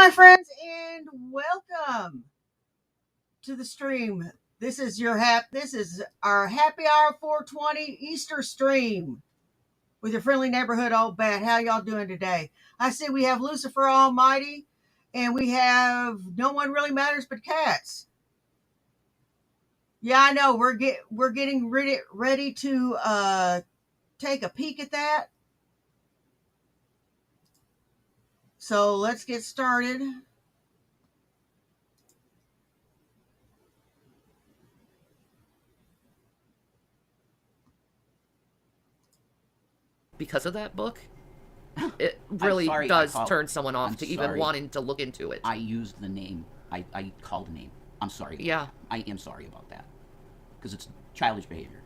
my friends, and welcome to the stream. This is our happy hour 420 Easter stream with your friendly neighborhood old bat. How y'all doing today? I see we have Lucifer Almighty, and we have No One Really Matters But Cats. Yeah, I know we're getting ready to take a peek at that. So let's get started. Because of that book, it really does turn someone off to even wanting to look into it. I used the name. I called the name. I'm sorry. Yeah. I am sorry about that. Because it's childish behavior.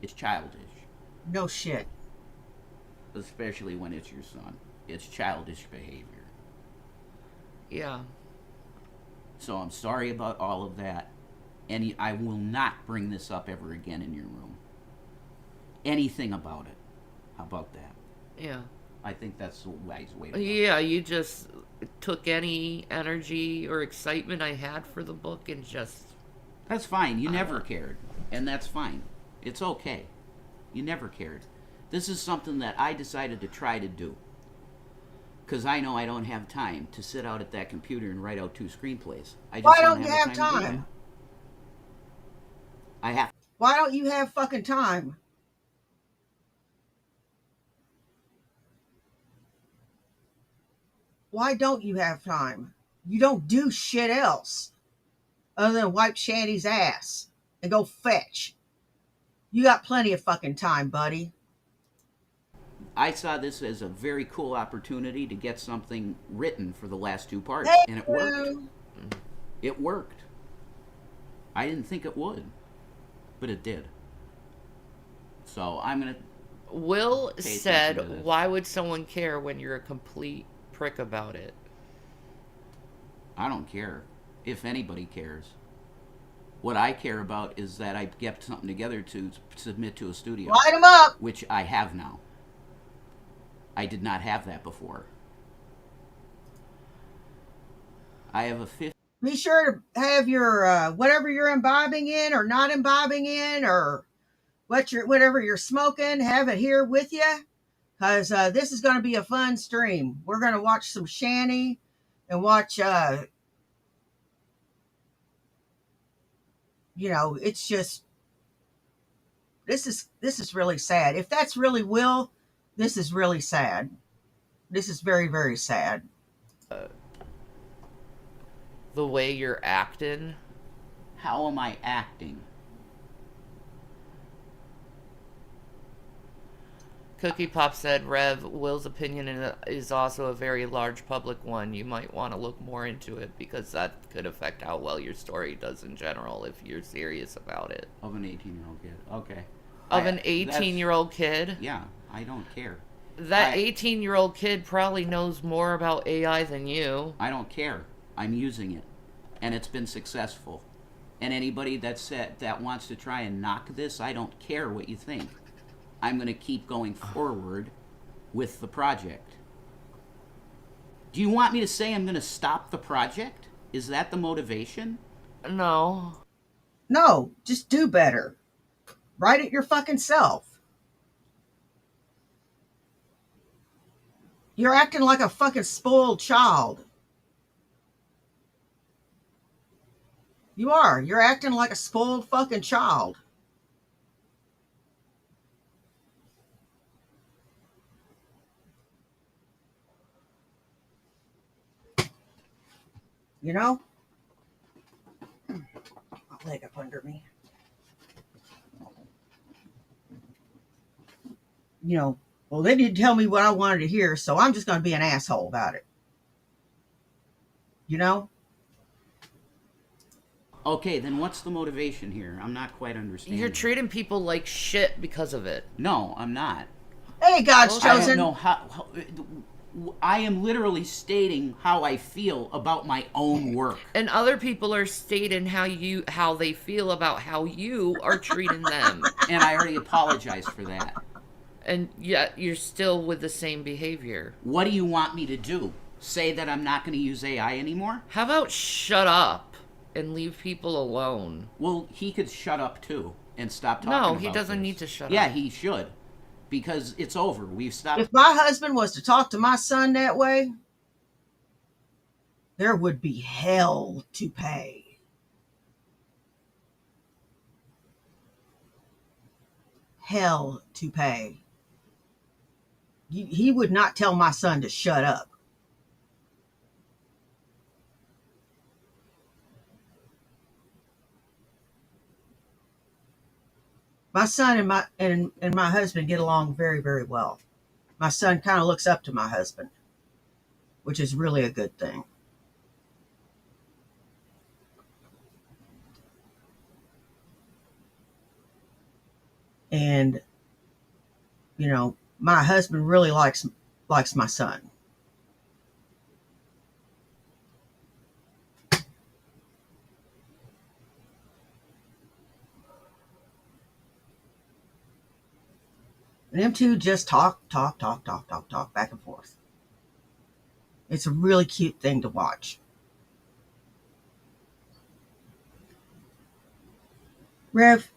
It's childish. No shit. Especially when it's your son. It's childish behavior. Yeah. So I'm sorry about all of that. And I will not bring this up ever again in your room. Anything about it. How about that? Yeah. I think that's the wise way to go. Yeah, you just took any energy or excitement I had for the book and just... That's fine. You never cared. And that's fine. It's okay. You never cared. This is something that I decided to try to do. Because I know I don't have time to sit out at that computer and write out 2 screenplays. Why don't you have time? I have. Why don't you have fucking time? Why don't you have time? You don't do shit else other than wipe Shandy's ass and go fetch. You got plenty of fucking time, buddy. I saw this as a very cool opportunity to get something written for the last 2 parts, and it worked. It worked. I didn't think it would, but it did. So I'm going to... Will said, why would someone care when you're a complete prick about it? I don't care if anybody cares. What I care about is that I get something together to submit to a studio. Light them up! Which I have now. I did not have that before. I have a 50... Be sure to have your, whatever you're imbibing in or not imbibing in, or whatever you're smoking, have it here with you. Because this is going to be a fun stream. We're going to watch some Shanny and watch, it's just, this is really sad. If that's really Will, this is really sad. This is very, very sad. The way you're acting. How am I acting? Cookie Pop said, Rev, Will's opinion is also a very large public one. You might want to look more into it because that could affect how well your story does in general if you're serious about it. Of an 18-year-old kid. Okay. Of an 18-year-old kid? Yeah, I don't care. That 18-year-old kid probably knows more about AI than you. I don't care. I'm using it. And it's been successful. And anybody that wants to try and knock this, I don't care what you think. I'm going to keep going forward with the project. Do you want me to say I'm going to stop the project? Is that the motivation? No. No, just do better. Write it your fucking self. You're acting like a fucking spoiled child. You are. You're acting like a spoiled fucking child. You know? My leg up under me. Well, they didn't tell me what I wanted to hear, so I'm just going to be an asshole about it. You know? Okay, then what's the motivation here? I'm not quite understanding. You're treating people like shit because of it. No, I'm not. Hey, God's chosen. I don't know how I am literally stating how I feel about my own work. And other people are stating how they feel about how you are treating them. And I already apologized for that. And yet you're still with the same behavior. What do you want me to do? say that I'm not going to use AI anymore? How about shut up and leave people alone? Well, he could shut up too and stop talking No, about he doesn't this. need to shut Yeah, up. he should. Because it's over. We've stopped. If my husband was to talk to my son that way, there would be hell to pay. Hell to pay. He would not tell my son to shut up. My son and my husband get along very, very well. My son kind of looks up to my husband, which is really a good thing. And my husband really likes my son. And them two just talk back and forth. It's a really cute thing to watch. Rev,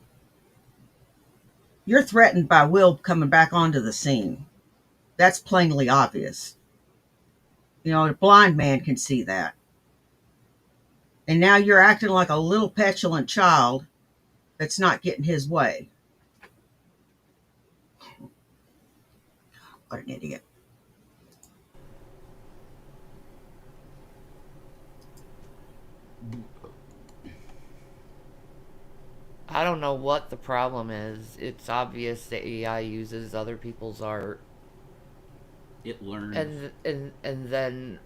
you're threatened by Will coming back onto the scene. That's plainly obvious. A blind man can see that. And now you're acting like a little petulant child that's not getting his way. What an idiot. I don't know what the problem is. It's obvious that AI uses other people's art It learns. and then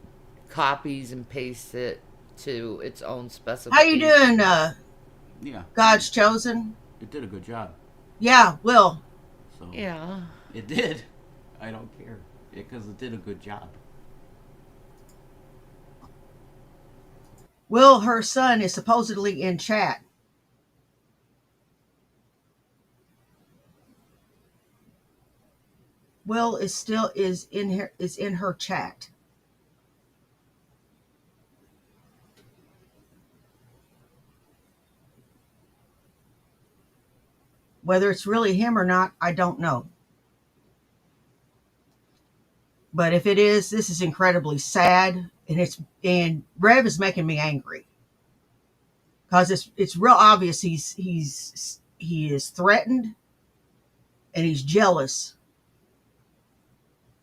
copies and pastes it to its own How specifications. you doing, Yeah. God's chosen? It did a good job. Yeah, Will. So Yeah. it did. I don't care. Because it did a good job. Will, her son, is supposedly in chat. Will is in her chat. Whether it's really him or not, I don't know. But if it is, this is incredibly sad, and Rev is making me angry because it's real obvious he is threatened and he's jealous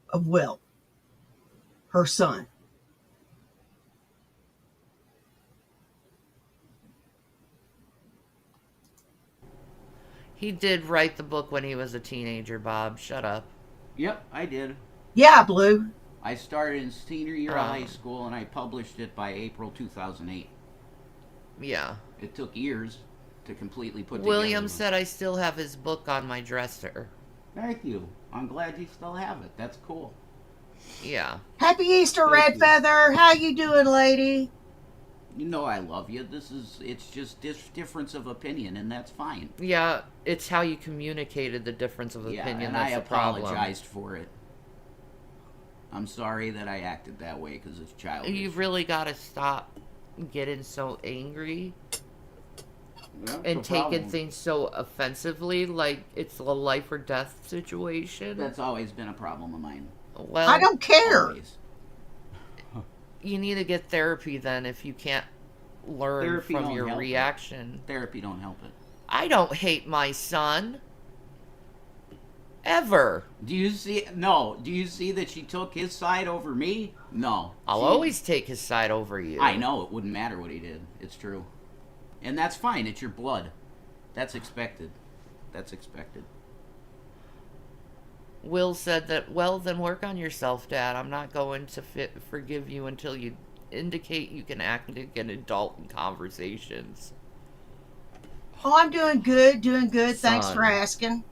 of Will, her son. He did write the book when he was a teenager, Bob. Shut up. Yep, I did. Yeah, Blue. I started in senior year of high school and I published it by April 2008. Yeah. It took years to completely put William together. said I still have his book on my dresser. Thank you. I'm glad you still have it. That's cool. Yeah. Happy Easter, Thank Red you. Feather. How you doing, lady? You know I love you. It's just difference of opinion, and that's fine. Yeah, it's how you communicated the difference of Yeah, opinion. and That's I the problem. apologized for it. I'm sorry that I acted that way because it's childish. You really got to stop getting so angry That's and the taking problem. things so offensively, like it's a life or death situation. That's always been a problem of mine. Well, I don't care. Always. you need to get therapy then if you can't learn Therapy from don't your help it. reaction. Therapy don't help it. I don't hate my son. Ever. Do you see? No. Do you see that she took his side over me? No. I'll She- always take his side over you. I know it wouldn't matter what he did. It's true, and that's fine. It's your blood. That's expected. That's expected. Will said that, well, then work on yourself, Dad. I'm not going to forgive you until you indicate you can act like an adult in conversations. Oh, I'm doing good, Thanks Son. for asking.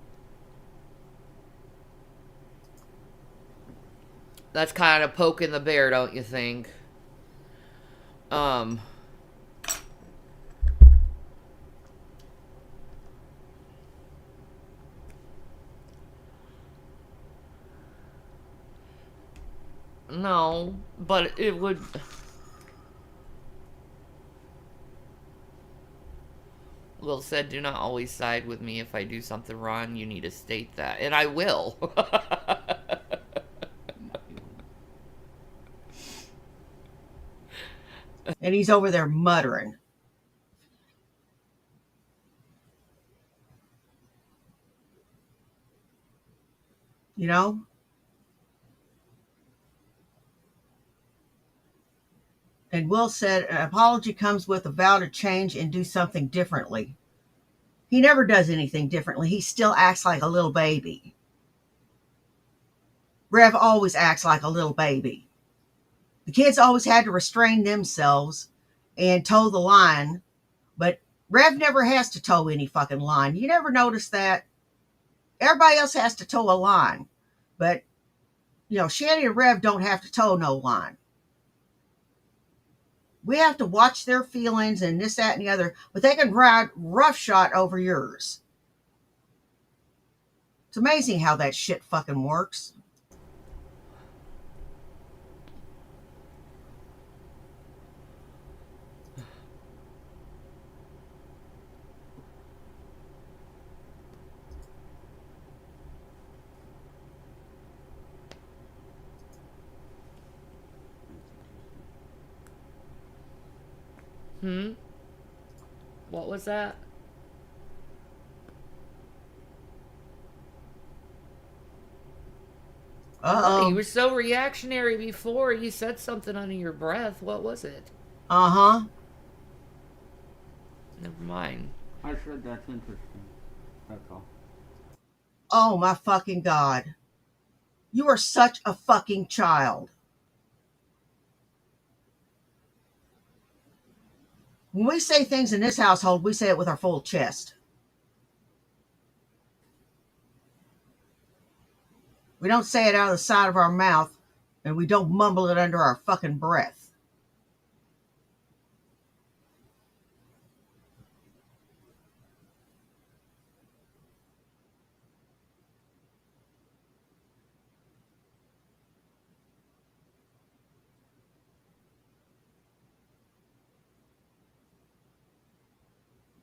That's kind of poking the bear, don't you think? No, but it would... Will said, do not always side with me. If I do something wrong, you need to state that. And I will. And he's over there muttering. You know? And Will said, an apology comes with a vow to change and do something differently. He never does anything differently. He still acts like a little baby. Rev always acts like a little baby. The kids always had to restrain themselves and toe the line, but Rev never has to toe any fucking line. You never notice that? Everybody else has to toe a line, but, you know, Shanny and Rev don't have to toe no line. We have to watch their feelings and this, that, and the other, but they can ride roughshod over yours. It's amazing how that shit fucking works. What was that? Uh-oh. You were so reactionary before. You said something under your breath. What was it? Uh-huh. Never mind. I said that's interesting. That's all. Oh, my fucking God. You are such a fucking child. When we say things in this household, we say it with our full chest. We don't say it out of the side of our mouth, and we don't mumble it under our fucking breath.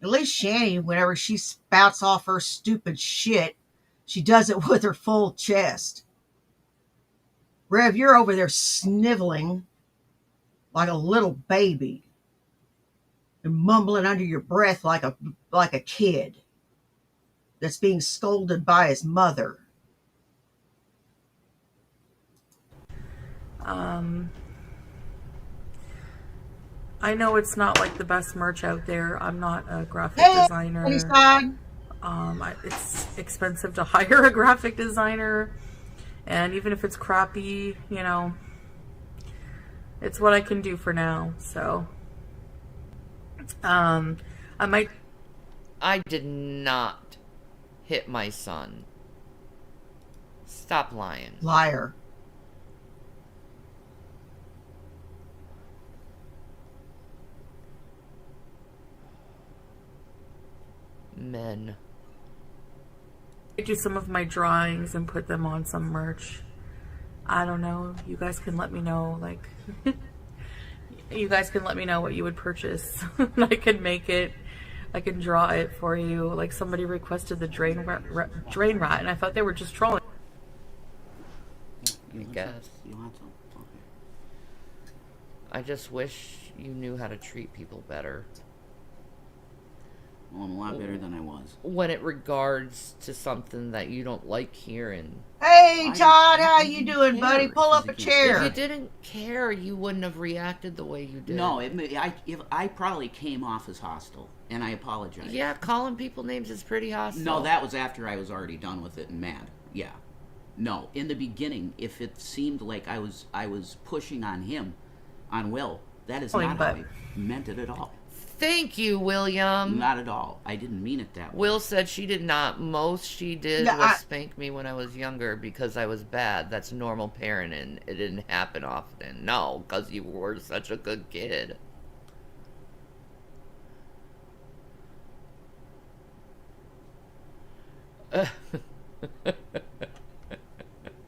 At least Shanny, whenever she spouts off her stupid shit, she does it with her full chest. Rev, you're over there sniveling like a little baby and mumbling under your breath like a kid that's being scolded by his mother. I know it's not like the best merch out there. I'm not a graphic Hey, designer. It's expensive to hire a graphic designer, and even if it's crappy, you know, it's what I can do for now. So, I might. I did not hit my son. Stop lying. Liar. Men. I do some of my drawings and put them on some merch. I don't know. You guys can let me know, like, you guys can let me know what you would purchase. I can make it. I can draw it for you. Like, somebody requested the drain rat, and I thought they were just trolling. I guess. You want some? Okay. I just wish you knew how to treat people better. Well, I'm a lot better than I was. When it regards to something that you don't like hearing. Hey, Todd, how you doing, care. buddy? Pull up a If chair. you didn't care, you wouldn't have reacted the way you did. No, I probably came off as hostile, and I apologize. Yeah, calling people names is pretty hostile. No, that was after I was already done with it and mad. Yeah. No, in the beginning, if it seemed like I was pushing on him, on Will, that is not how I meant it at all. Thank you, William. Not at all. I didn't mean it that way. Will said she did not. Most she did was spank me when I was younger because I was bad. That's normal parenting. It didn't happen often. No, because you were such a good kid.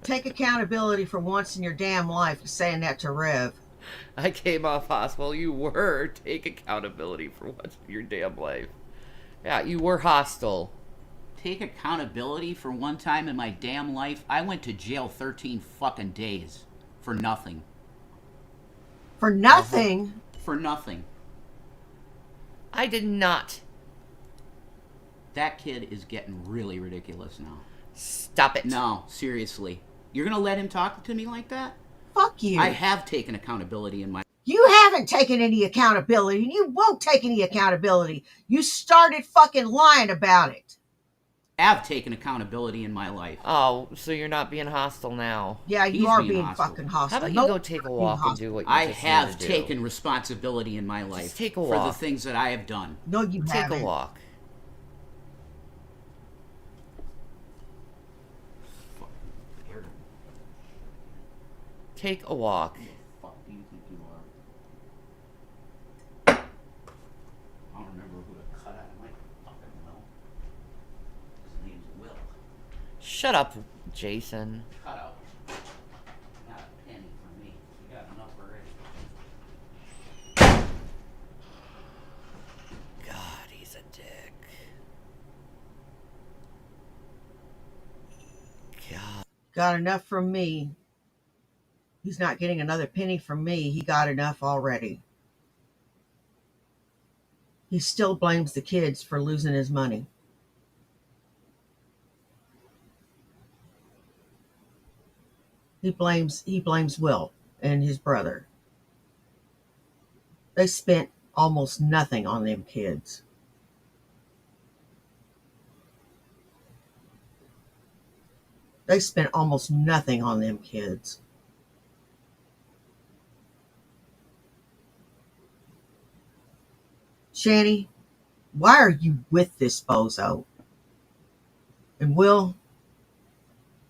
Take accountability for once in your damn life. Saying that to Rev. I came off hostile. You were. Take accountability for once in your damn life. Yeah, you were hostile. Take accountability for one time in my damn life. I went to jail 13 fucking days for nothing. For nothing? For nothing. I did not. That kid is getting really ridiculous now. Stop it. No, seriously. You're gonna let him talk to me like that? Fuck you. I have taken accountability in my... You haven't taken any accountability, and you won't take any accountability. You started fucking lying about it. Have taken accountability in my life. Oh, so you're not being hostile now. Yeah, you He's are being being hostile. fucking hostile. How about Nope. you go take a walk and do what you I just have need to do? taken responsibility in my life take a for the walk. things that I have done. No, you Take haven't. a walk. Take a walk. Who the fuck do you think you are? I don't remember who to cut out of my fucking mouth. His name's Will. Shut up, Jason. Cut out. Not a penny for me. You got enough already. God, he's a dick. God. Got enough from me. He's not getting another penny from me. He got enough already. He still blames the kids for losing his money. He blames Will and his brother. They spent almost nothing on them kids. They spent almost nothing on them kids. Shanny, why are you with this bozo? And Will,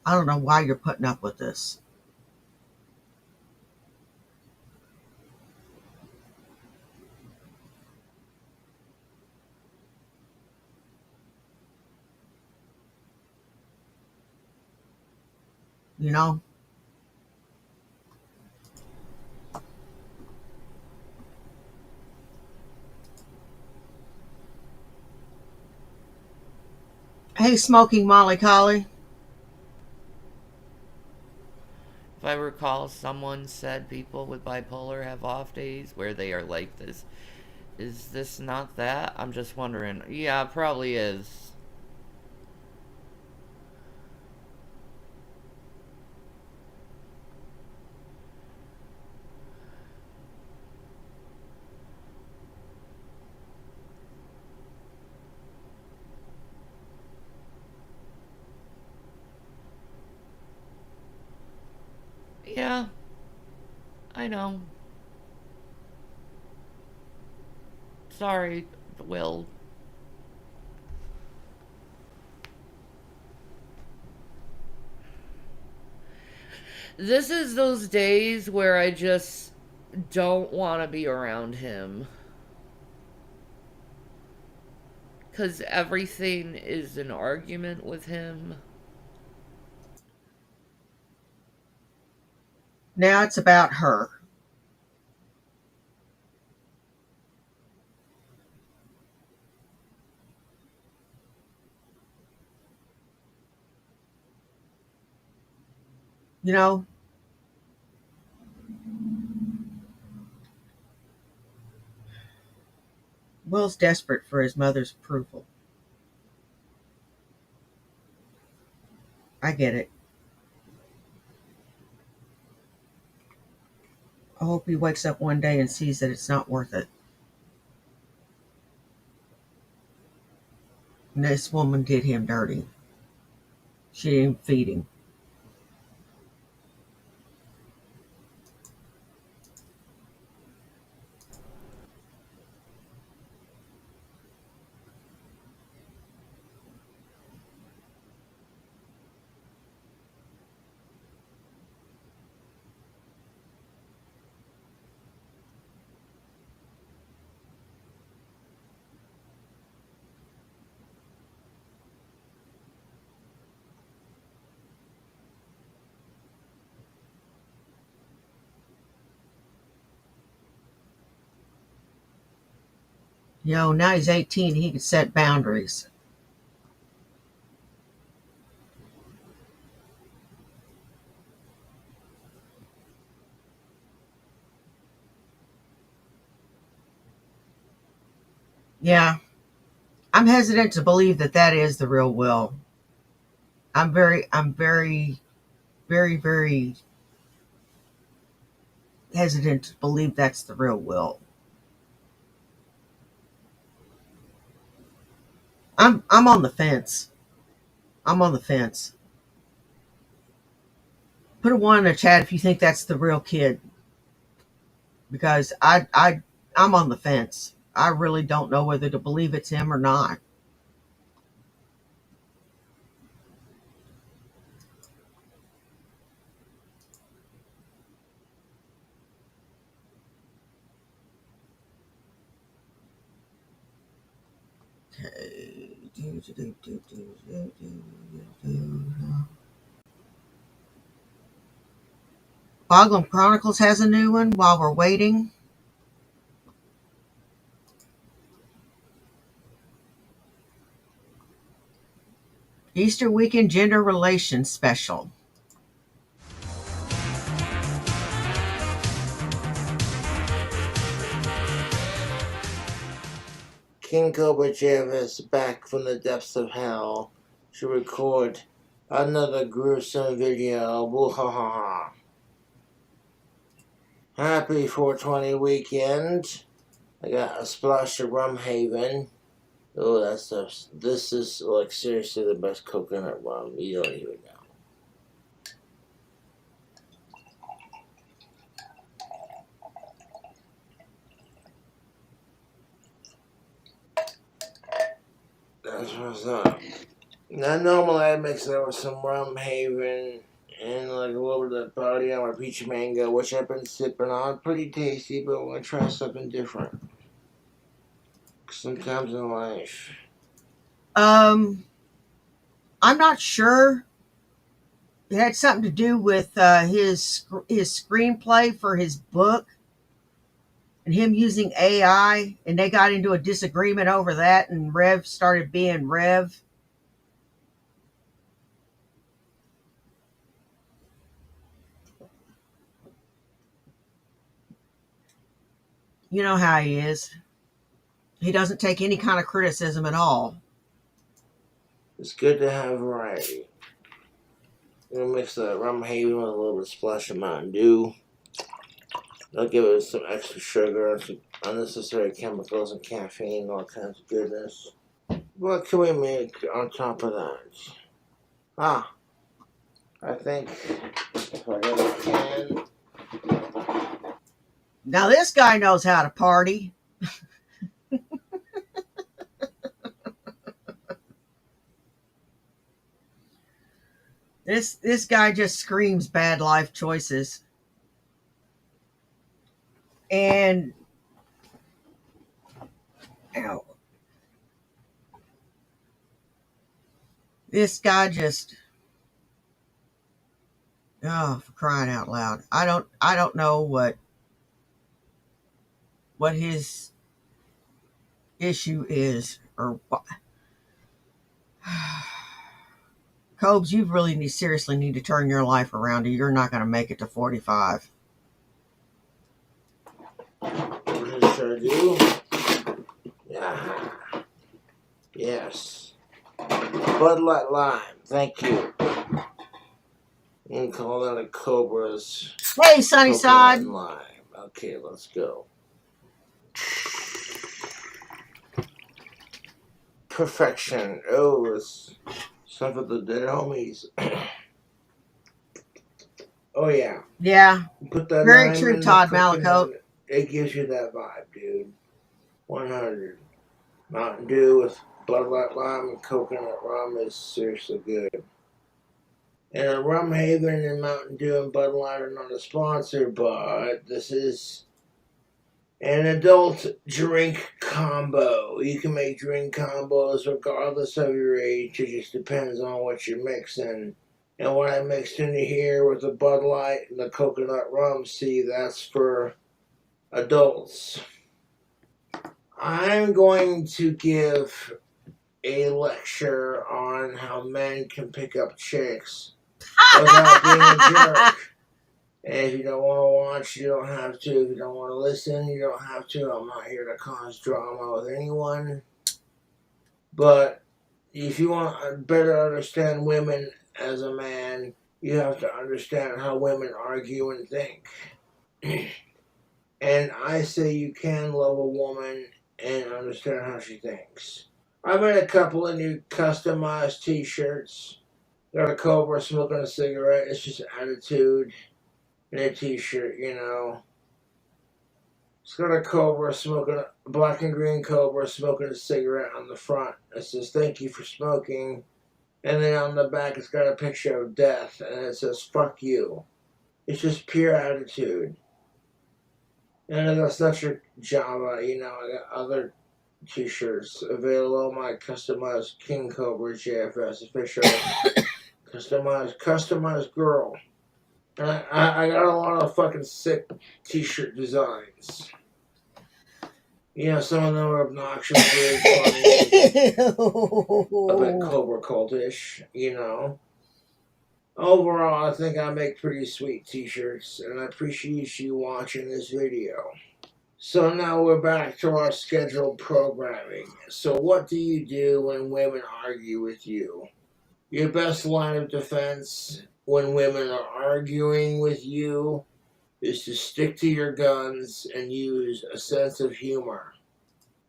I don't know why you're putting up with this. You know? Hey, Smoking Molly Collie. If I recall, someone said people with bipolar have off days where they are like this. Is this not that? I'm just wondering. Yeah, it probably is. Yeah, I know. Sorry, Will. This is those days where I just don't want to be around him. Because everything is an argument with him. Now it's about her. You know? Will's desperate for his mother's approval. I get it. I hope he wakes up one day and sees that it's not worth it. And this woman did him dirty. She didn't feed him. You know, now he's 18, he can set boundaries. Yeah, I'm hesitant to believe that that is the real Will. I'm very hesitant to believe that's the real Will. I'm on the fence. I'm on the fence. Put a one in the chat if you think that's the real kid, because I'm on the fence. I really don't know whether to believe it's him or not. Okay. Boglum Chronicles has a new one while we're waiting. Easter Weekend Gender Relations Special. King Gorbachev is back from the depths of hell to record another gruesome video. Boo-ha-ha-ha. Happy 420 weekend. I got a splash of rum haven. Oh, that stuff. This is like seriously the best coconut rum. You don't even know. That's what's up. Now, normally I mix it with some rum haven and like a little bit of body on my peach mango, which I've been sipping on. Pretty tasty, but I want to try something different. Sometimes in life. I'm not sure. It had something to do with his screenplay for his book and him using AI, and they got into a disagreement over that, and Rev started being Rev. You know how he is. He doesn't take any kind of criticism at all. It's good to have variety. I'm gonna mix the rum haven with a little bit of splash of Mountain Dew. I'll give it some extra sugar, some unnecessary chemicals and caffeine, all kinds of goodness. What can we make on top of that? Ah, I think if I get a can. Now this guy knows how to party. This guy just screams bad life choices. And ow, this guy just, oh, for crying out loud. I don't know what his issue is or what. Cobes, you really seriously need to turn your life around or you're not going to make it to 45. Sure do. Yeah. Yes. Bud Light Lime. Thank you. You can call that a Cobra's Hey, Sunnyside. and lime. Okay, let's go. Perfection. Oh, it's stuff with the dead homies. Oh yeah. Yeah. Put that Very lime true, in Todd the coconut. Malakote. It gives you that vibe, dude. 100. Mountain Dew with Bud Light Lime and coconut rum is seriously good. And a Rum Haven and Mountain Dew and Bud Light are not a sponsor, but this is an adult drink combo. You can make drink combos regardless of your age. It just depends on what you're mixing. And what I mixed into here with the Bud Light and the coconut rum, see, that's for adults. I'm going to give a lecture on how men can pick up chicks without being a jerk. And if you don't want to watch, you don't have to. If you don't want to listen, you don't have to. I'm not here to cause drama with anyone. But if you want to better understand women as a man, you have to understand how women argue and think. And I say you can love a woman and understand how she thinks. I made a couple of new customized t-shirts. Got a cobra smoking a cigarette. It's just attitude. And a t-shirt, you know. It's got a cobra smoking, a black and green cobra smoking a cigarette on the front. It says, "Thank you for smoking." And then on the back, it's got a picture of death. And it says, "Fuck you." It's just pure attitude. And that's not your Java, you know. I got other t-shirts available. My customized King Cobra JFS official customized girl. And I got a lot of fucking sick t-shirt designs. You know, some of them are obnoxious, really funny, a bit Cobra cultish, you know. Overall, I think I make pretty sweet t-shirts, and I appreciate you watching this video. So now we're back to our scheduled programming. So what do you do when women argue with you? Your best line of defense when women are arguing with you is to stick to your guns and use a sense of humor.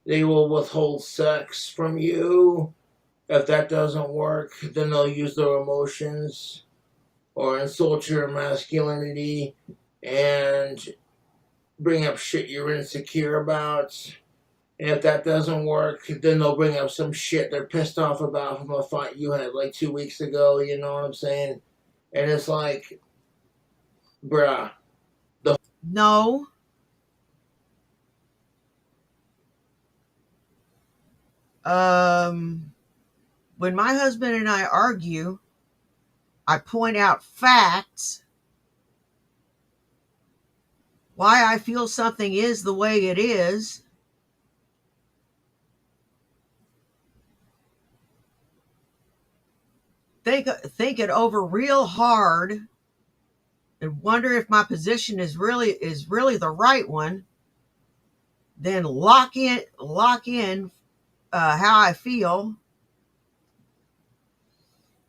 They will withhold sex from you. If that doesn't work, then they'll use their emotions or insult your masculinity and bring up shit you're insecure about. And if that doesn't work, then they'll bring up some shit they're pissed off about from a fight you had like 2 weeks ago, you know what I'm saying? And it's like, bruh. No. When my husband and I argue, I point out facts, why I feel something is the way it is. Think it over real hard and wonder if my position is really the right one. Then lock in how I feel.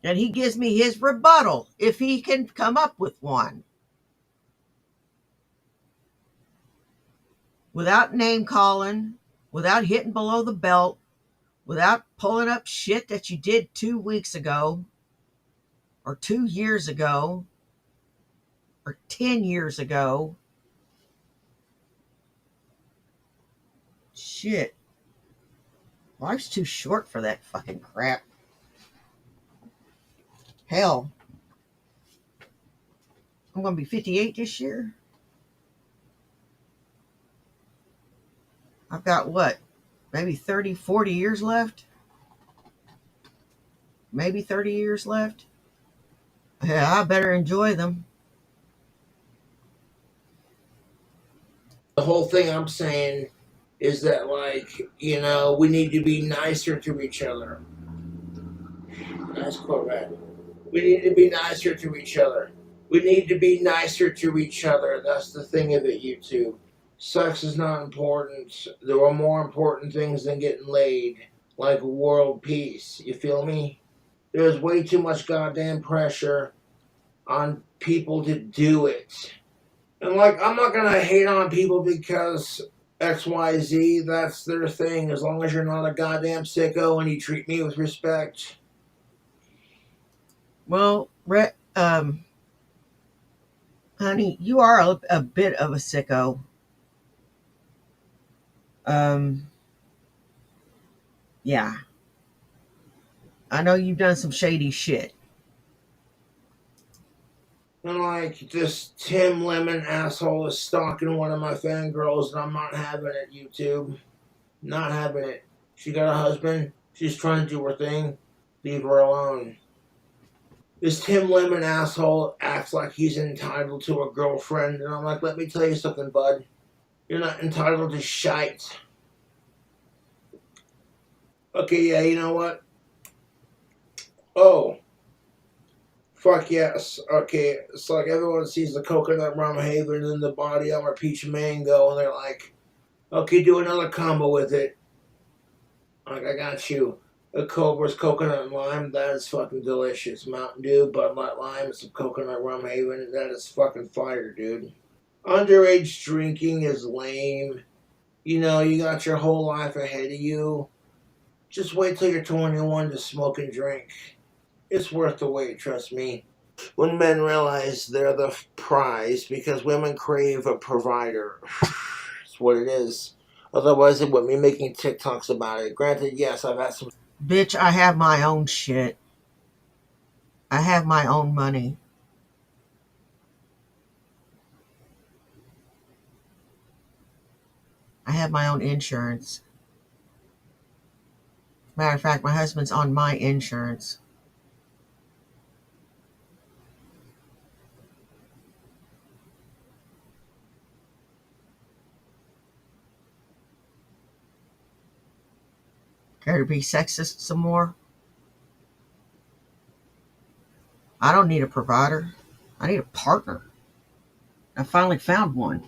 And he gives me his rebuttal if he can come up with one. Without name calling, without hitting below the belt, without pulling up shit that you did 2 weeks ago, or 2 years ago, or 10 years ago. Shit. Life's too short for that fucking crap. Hell. I'm going to be 58 this year. I've got what? Maybe 30, 40 years left? Maybe 30 years left? Yeah, I better enjoy them. The whole thing I'm saying is that, like, you know, we need to be nicer to each other. That's correct. We need to be nicer to each other. We need to be nicer to each other. That's the thing of it, YouTube. Sex is not important. There are more important things than getting laid, like world peace. You feel me? There's way too much goddamn pressure on people to do it. And, like, I'm not going to hate on people because XYZ, that's their thing, as long as you're not a goddamn sicko and you treat me with respect. Well, honey, you are a bit of a sicko. Yeah. I know you've done some shady shit. And, like, this Tim Lemon asshole is stalking one of my fangirls, and I'm not having it, YouTube. Not having it. She got a husband. She's trying to do her thing. Leave her alone. This Tim Lemon asshole acts like he's entitled to a girlfriend, and I'm like, let me tell you something, bud. You're not entitled to shite. Okay, yeah, you know what? Oh, fuck yes. Okay, it's like everyone sees the coconut rum haven in the body of our peach mango, and they're like, okay, do another combo with it. Like, I got you. A Cobra's coconut and lime, that is fucking delicious. Mountain Dew, Bud Light Lime, and some coconut rum haven, that is fucking fire, dude. Underage drinking is lame. You know, you got your whole life ahead of you. Just wait till you're 21 to smoke and drink. It's worth the wait, trust me. When men realize they're the prize because women crave a provider. It's what it is. Otherwise, it wouldn't be making TikToks about it. Granted, yes, I've had some. Bitch, I have my own shit. I have my own money. I have my own insurance. Matter of fact, my husband's on my insurance. Care to be sexist some more? I don't need a provider. I need a partner. I finally found one.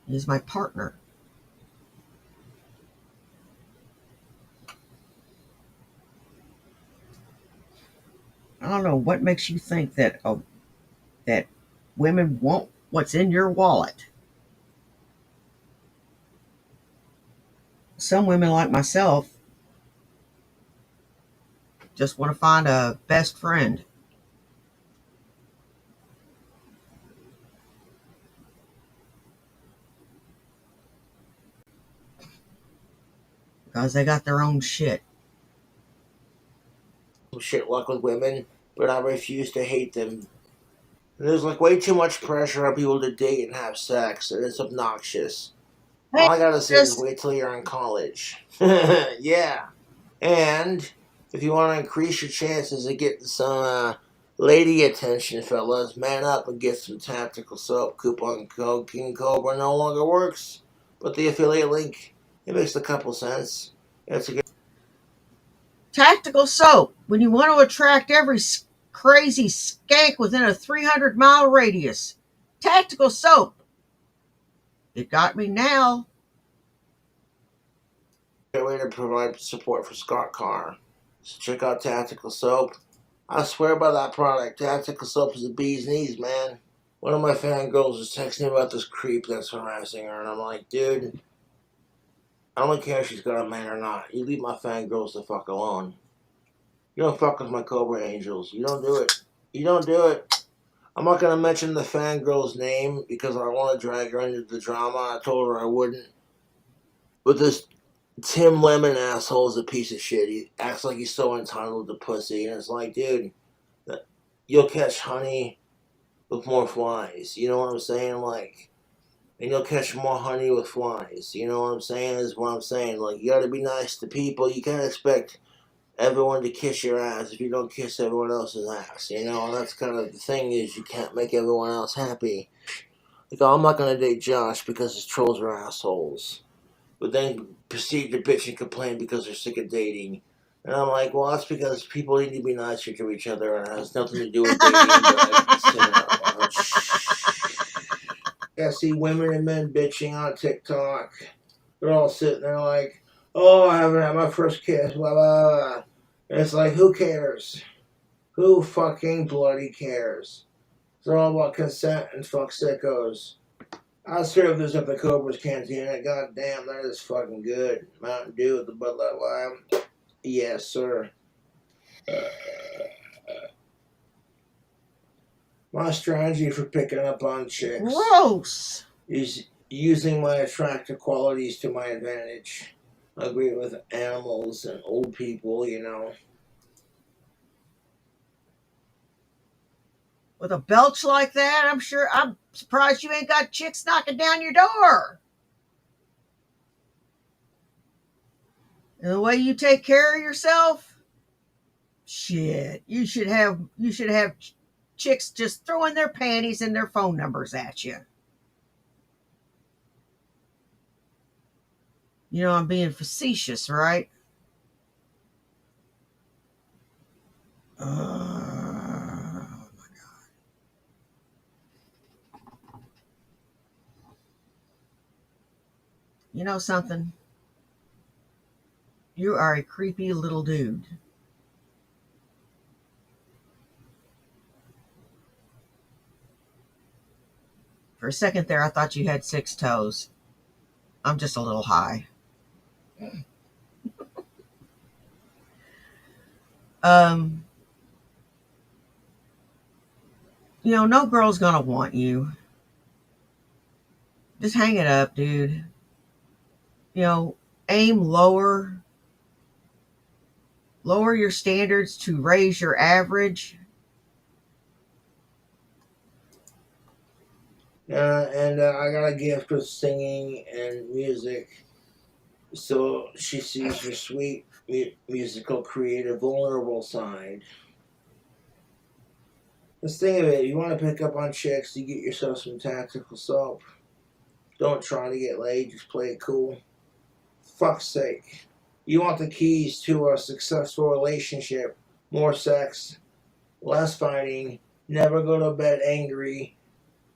He's my partner. I don't know what makes you think that that women want what's in your wallet. Some women like myself just want to find a best friend. Because they got their own shit. Shit luck with women, but I refuse to hate them. There's like way too much pressure on people to date and have sex, and it's obnoxious. Hey, All I gotta say is just wait till you're in college. Yeah. And if you want to increase your chances of getting some lady attention, fellas, man up and get some tactical soap. Coupon code King Cobra no longer works, but the affiliate link, it makes a couple cents. It's a good. tactical soap. When you want to attract every crazy skank within a 300-mile radius. Tactical soap. It got me now. Way to provide support for Scott Carr. So check out Tactical Soap. I swear by that product. Tactical Soap is the bee's knees, man. One of my fangirls was texting me about this creep that's harassing her, and I'm like, dude, I don't care if she's got a man or not. You leave my fangirls the fuck alone. You don't fuck with my Cobra Angels. You don't do it. You don't do it. I'm not gonna mention the fangirl's name because I want to drag her into the drama. I told her I wouldn't. But this Tim Lemon asshole is a piece of shit. He acts like he's so entitled to pussy, and it's like, dude, you'll catch honey with more flies. You know what I'm saying? Like, and you'll catch more honey with flies. You know what I'm saying? Is what I'm saying. Like, you gotta be nice to people. You can't expect everyone to kiss your ass if you don't kiss everyone else's ass. You know, and that's kind of the thing is you can't make everyone else happy. Like, oh, I'm not gonna date Josh because his trolls are assholes. But then proceed to bitch and complain because they're sick of dating. And I'm like, well, that's because people need to be nicer to each other, and it has nothing to do with dating. Yeah, see women and men bitching on TikTok. They're all sitting there like, oh, I haven't had my first kiss, blah, blah, blah. And it's like, who cares? Who fucking bloody cares? It's all about consent and fuck sickos. I served this at the Cobra's Cantina. God damn, that is fucking good. Mountain Dew with the Bud Light Lime. Yes, sir. My strategy for picking up on chicks Gross. is using my attractive qualities to my advantage. I agree with animals and old people, you know. With a belch like that, I'm surprised you ain't got chicks knocking down your door. And the way you take care of yourself, shit, you should have chicks just throwing their panties and their phone numbers at you. You know I'm being facetious, right? You know something? You are a creepy little dude. For a second there, I thought you had 6 toes. I'm just a little high. Um, you know, no girl's gonna want you. Just hang it up, dude. You know, aim lower. Lower your standards to raise your average. And I got a gift of singing and music. So she sees your sweet musical, creative, vulnerable side. Just think of it. You want to pick up on chicks, you get yourself some tactical soap. Don't try to get laid, just play it cool. Fuck's sake. You want the keys to a successful relationship. More sex, less fighting, never go to bed angry,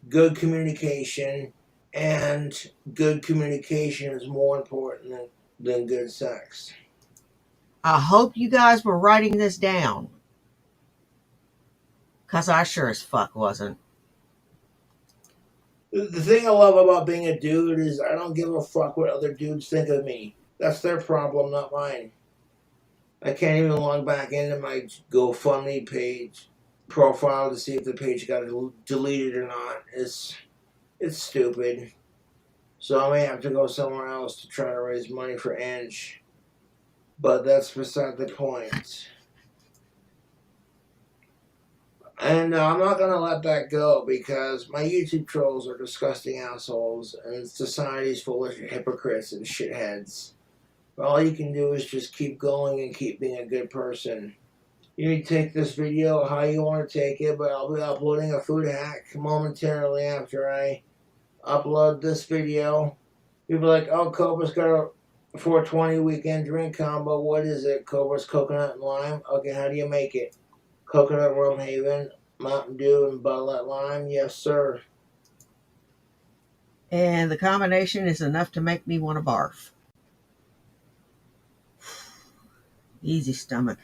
good communication, and good communication is more important than good sex. I hope you guys were writing this down. Because I sure as fuck wasn't. The thing I love about being a dude is I don't give a fuck what other dudes think of me. That's their problem, not mine. I can't even log back into my GoFundMe page profile to see if the page got deleted or not. It's stupid. So I may have to go somewhere else to try to raise money for Ange. But that's beside the point. And I'm not going to let that go because my YouTube trolls are disgusting assholes and society's full of hypocrites and shitheads. All you can do is just keep going and keep being a good person. You need to take this video how you want to take it, but I'll be uploading a food hack momentarily after I upload this video. People are like, oh, Cobra's got a 420 weekend drink combo. What is it? Cobra's coconut and lime. Okay, how do you make it? Coconut rum haven, Mountain Dew, and Bud Light lime. Yes, sir. And the combination is enough to make me want to barf. Easy, stomach.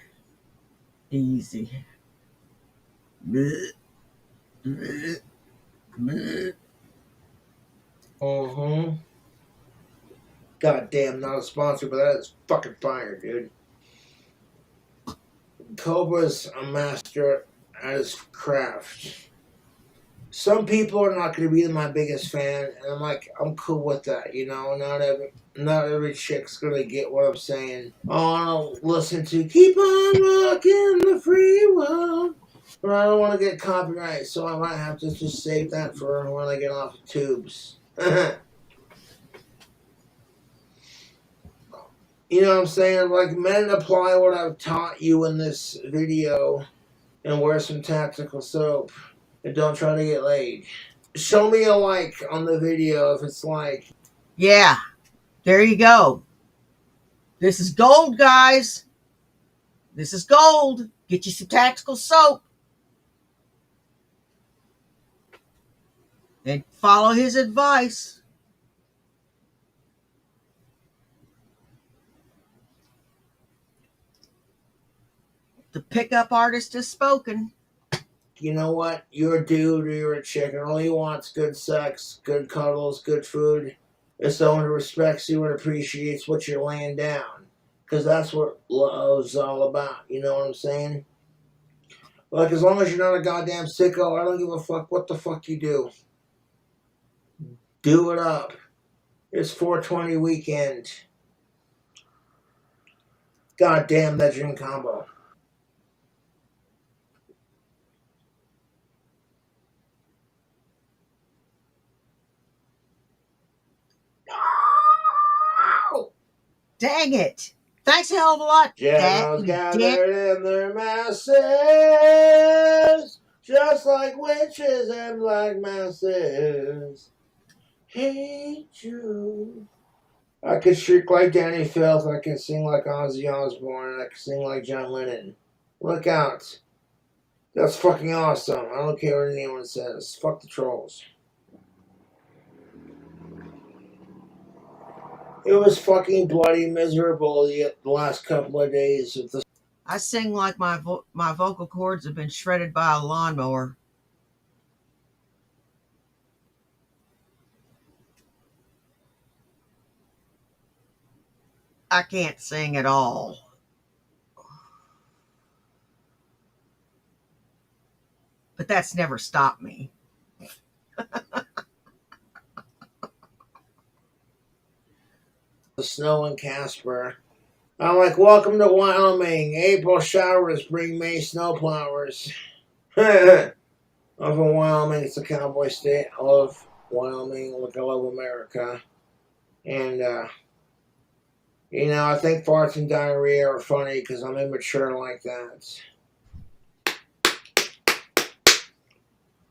Easy. Blech. Blech. Blech. Goddamn, not a sponsor, but that is fucking fire, dude. Cobra's a master at his craft. Some people are not going to be my biggest fan, and I'm like, I'm cool with that, you know. Not every chick's going to get what I'm saying. Oh, I don't listen to "Keep on Rocking the Free World," but I don't want to get copyright, so I might have to just save that for when I get off the tubes. You know what I'm saying? Like, men, apply what I've taught you in this video and wear some tactical soap. And don't try to get laid. Show me a like on the video if it's like. Yeah, there you go. This is gold, guys. This is gold. Get you some tactical soap. And follow his advice. The pickup artist has spoken. You know what? You're a dude or you're a chick, and all you want's good sex, good cuddles, good food. It's someone who respects you and appreciates what you're laying down. Because that's what love's all about. You know what I'm saying? Like, as long as you're not a goddamn sicko, I don't give a fuck what the fuck you do. Do it up. It's 420 weekend. Goddamn that drink combo. Dang it. Thanks a hell of a lot, Generals you gathered dick. in their masses, just like witches and black masses. Hate you, I could shriek like Danny Filth, I can sing like Ozzy Osbourne, and I can sing like John Lennon. Look out. That's fucking awesome. I don't care what anyone says. Fuck the trolls. It was fucking bloody miserable the last couple of days of the. I sing like my vocal cords have been shredded by a lawnmower. I can't sing at all. But that's never stopped me. The snow in Casper. I'm like, welcome to Wyoming. April showers bring May snowplowers. I'm from Wyoming. It's a cowboy state. I love Wyoming. Look, I love America. And, I think farts and diarrhea are funny because I'm immature like that.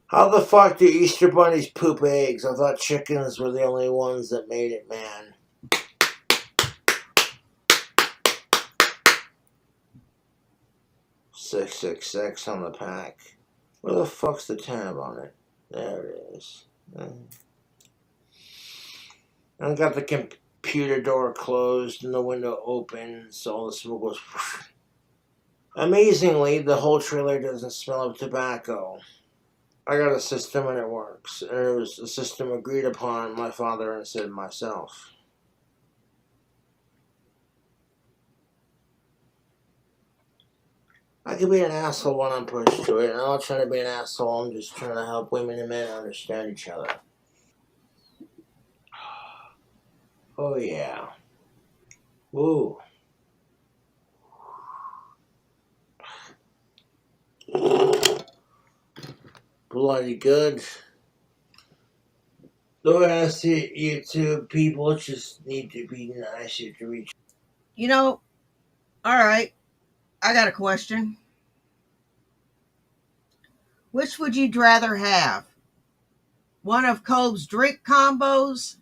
How the fuck do Easter bunnies poop eggs? I thought chickens were the only ones that made it, man. $666 on the pack. Where the fuck's the tab on it? There it is. I got the computer door closed and the window open, so all the smoke goes. Amazingly, the whole trailer doesn't smell of tobacco. I got a system and it works. And it was a system agreed upon my father and said myself. I could be an asshole when I'm pushed to it. I'm not trying to be an asshole. I'm just trying to help women and men understand each other. Oh, yeah. Woo. Bloody good. The rest of YouTube people just need to be nicer to each All right. I got a question. Which would you rather have? One of Cole's drink combos,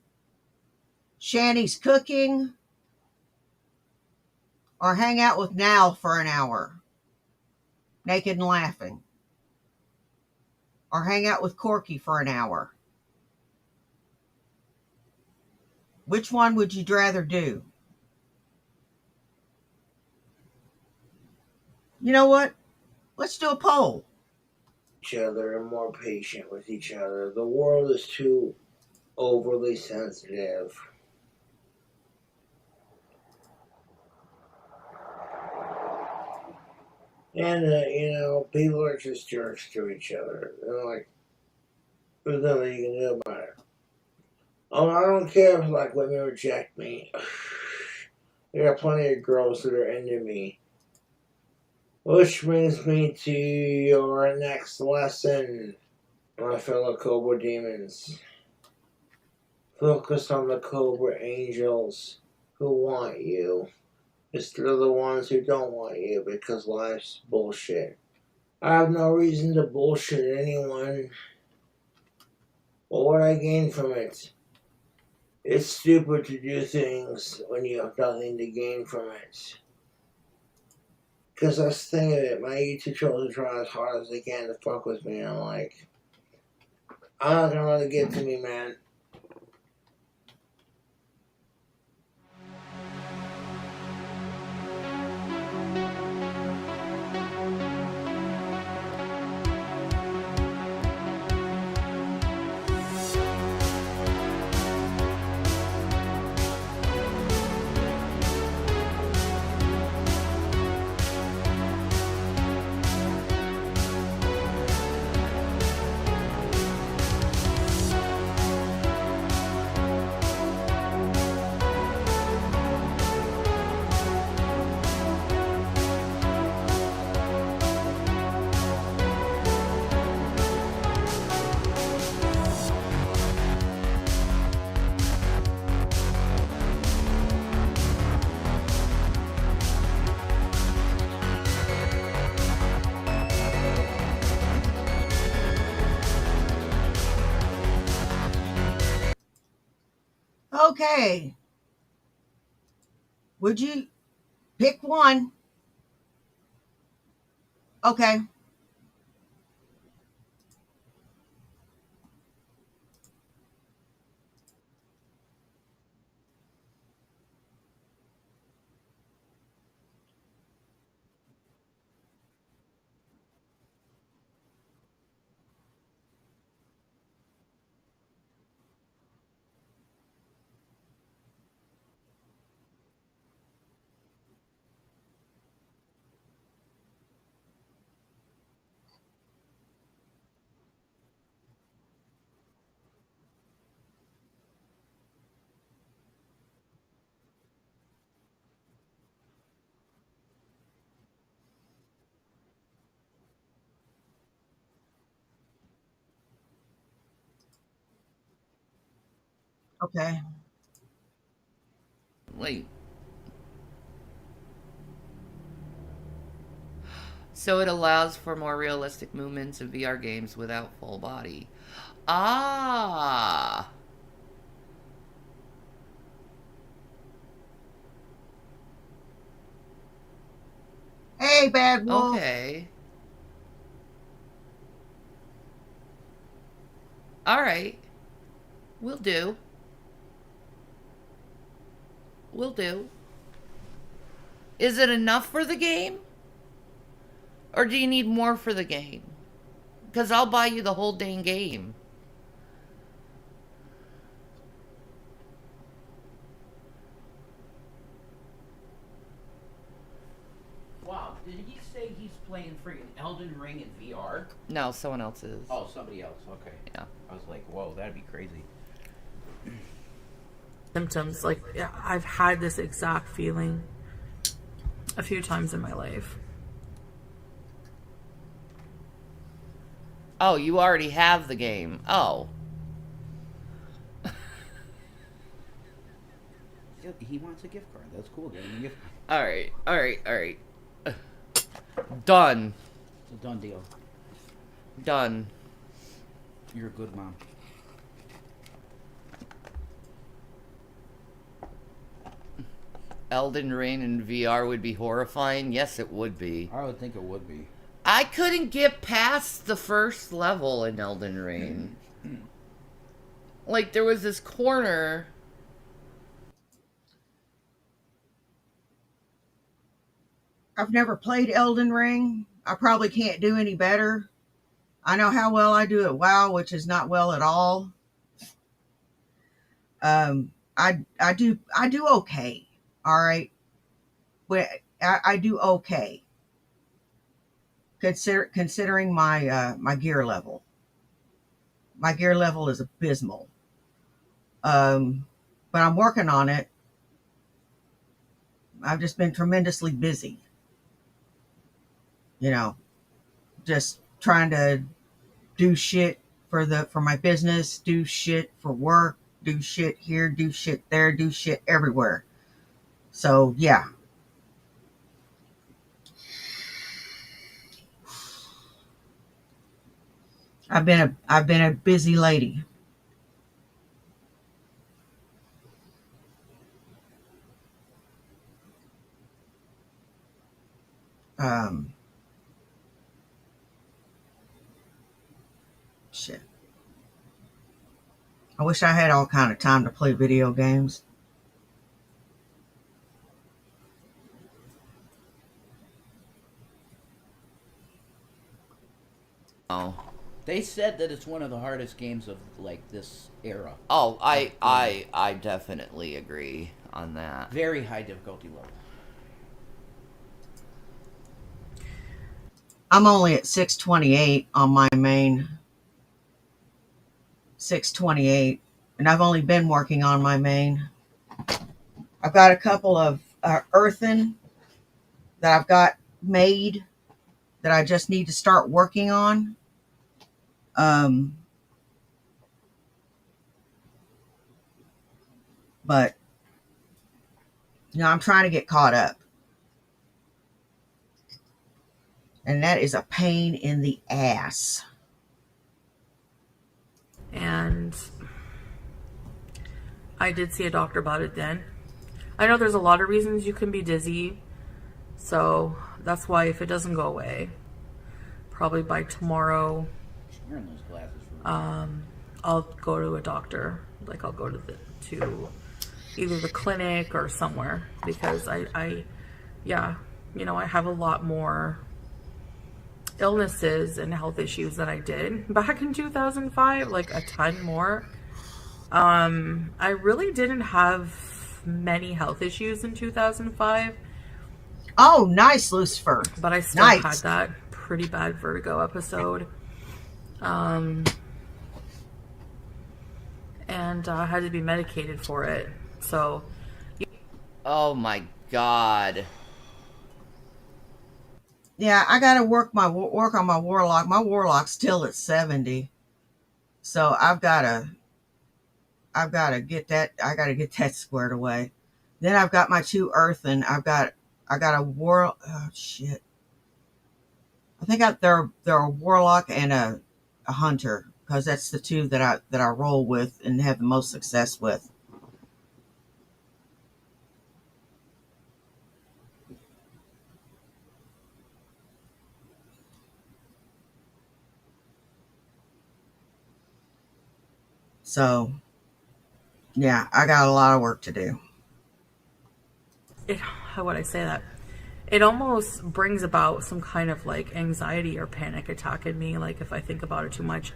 Shanny's cooking, or hang out with Nal for an hour, naked and laughing? Or hang out with Corky for an hour? Which one would you rather do? You know what? Let's do a poll. other and more patient with each other. The world is too overly sensitive. And, people are just jerks to each other. They're like, there's nothing you can do about it. Oh, I don't care if, women reject me. There are plenty of girls that are into me. Which brings me to your next lesson, my fellow Cobra demons. Focus on the Cobra angels who want you, instead of the ones who don't want you, because life's bullshit. I have no reason to bullshit anyone. What would I gain from it? It's stupid to do things when you have nothing to gain from it. Because that's the thing of it. My YouTube trolls are trying as hard as they can to fuck with me. I'm like, I'm not gonna let it get to me, man. Okay. Would you pick one? Okay. Okay. Wait. So it allows for more realistic movements in VR games without full body. Ah. Hey, Bad Wolf. Okay. All right. Will do. Will do. Is it enough for the game? Or do you need more for the game? Because I'll buy you the whole dang game. Wow, did he say he's playing freaking Elden Ring in VR? No, someone else is. Oh, somebody else. Okay. Yeah. I was like, whoa, that'd be crazy. Symptoms, like, yeah, I've had this exact feeling a few times in my life. Oh, you already have the game. Oh. He wants a gift card. That's cool. Get him a gift card. Alright, alright, alright. Done. It's a done deal. Done. You're a good mom. Elden Ring in VR would be horrifying? Yes, it would be. I would think it would be. I couldn't get past the first level in Elden Ring. Like, there was this corner. I've never played Elden Ring. I probably can't do any better. I know how well I do at WoW, which is not well at all. I do okay. All right, but I do okay. Considering my my gear level. My gear level is abysmal. But I'm working on it. I've just been tremendously busy. You know, just trying to do shit for my business, do shit for work, do shit here, do shit there, do shit everywhere. So yeah. I've been a busy lady. Um Shit. I wish I had all kind of time to play video games. Oh. They said that it's one of the hardest games of like this era. Oh, I definitely agree on that. Very high difficulty level. I'm only at 628 on my main. 628, and I've only been working on my main. I've got a couple of earthen that I've got made that I just need to start working on. But I'm trying to get caught up, and that is a pain in the ass. And I did see a doctor about it then. I know there's a lot of reasons you can be dizzy. So that's why if it doesn't go away, probably by tomorrow, Wearing those glasses for I'll go to a doctor. Like I'll go to either the clinic or somewhere, because I have a lot more illnesses and health issues than I did back in 2005, like a ton more. I really didn't have many health issues in 2005. Oh, nice, Lucifer. But I still Nice. had that pretty bad vertigo episode. And I had to be medicated for it. So, Oh my god. Yeah, I gotta work on my warlock. My warlock's still at 70, so I've gotta get that. I gotta get that squared away. Then I've got my 2 earthen. I got a war. Oh shit! I think they're a warlock and a hunter, because that's the 2 that I roll with and have the most success with. So, yeah, I got a lot of work to do. how would I say that? It almost brings about some kind of like anxiety or panic attack in me, like if I think about it too much.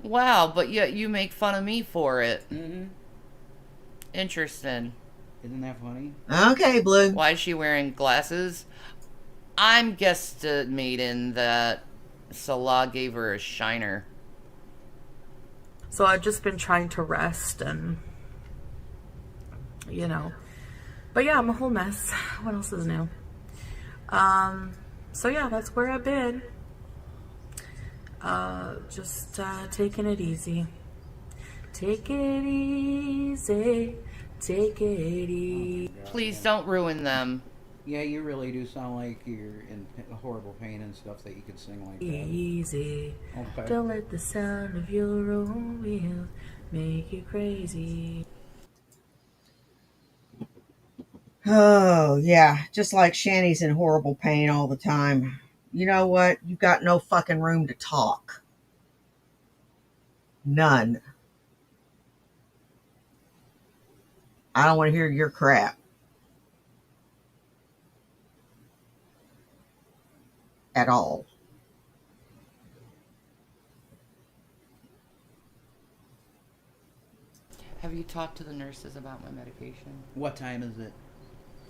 Wow, but yet you make fun of me for it. Mm-hmm. Interesting. Isn't that funny? Okay, Blue. Why is she wearing glasses? I'm guesstimating that Salah gave her a shiner. So I've just been trying to rest and, But yeah, I'm a whole mess. What else is new? So yeah, that's where I've been. Just taking it easy. Take it easy. Take it easy. Please don't ruin them. Yeah, you really do sound like you're in horrible pain and stuff that you could sing like that. Easy. Okay. Don't let the sound of your own wheels make you crazy. Oh, yeah. Just like Shanny's in horrible pain all the time. You know what? You've got no fucking room to talk. None. I don't want to hear your crap. At all. Have you talked to the nurses about my medication? What time is it?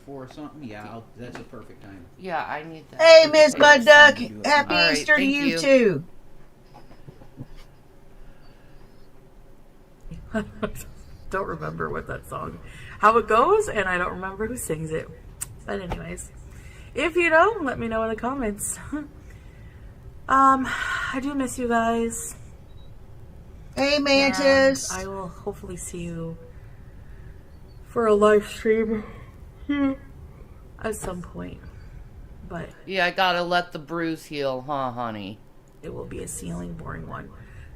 4 something? Yeah, that's a perfect time. Yeah, I need that. Hey, Miss Mud Duck. All Happy right, Easter to thank you, you. too. Don't remember what that song, how it goes, and I don't remember who sings it. But anyways, if you know, let me know in the comments. I do miss you guys. Hey, And Mantis. I will hopefully see you for a live stream at some point. But Yeah, I gotta let the bruise heal, huh, honey? it will be a ceiling boring one.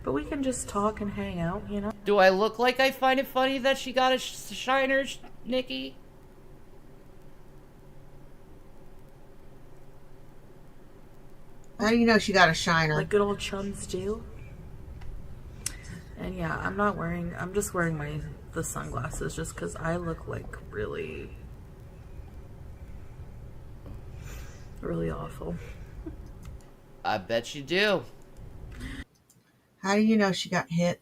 But we can just talk and hang out, Do I look like I find it funny that she got a shiner, Nikki? How do you know she got a shiner? like good old chums do. And yeah, I'm just wearing the sunglasses just because I look like really, really awful. I bet you do. How do you know she got hit?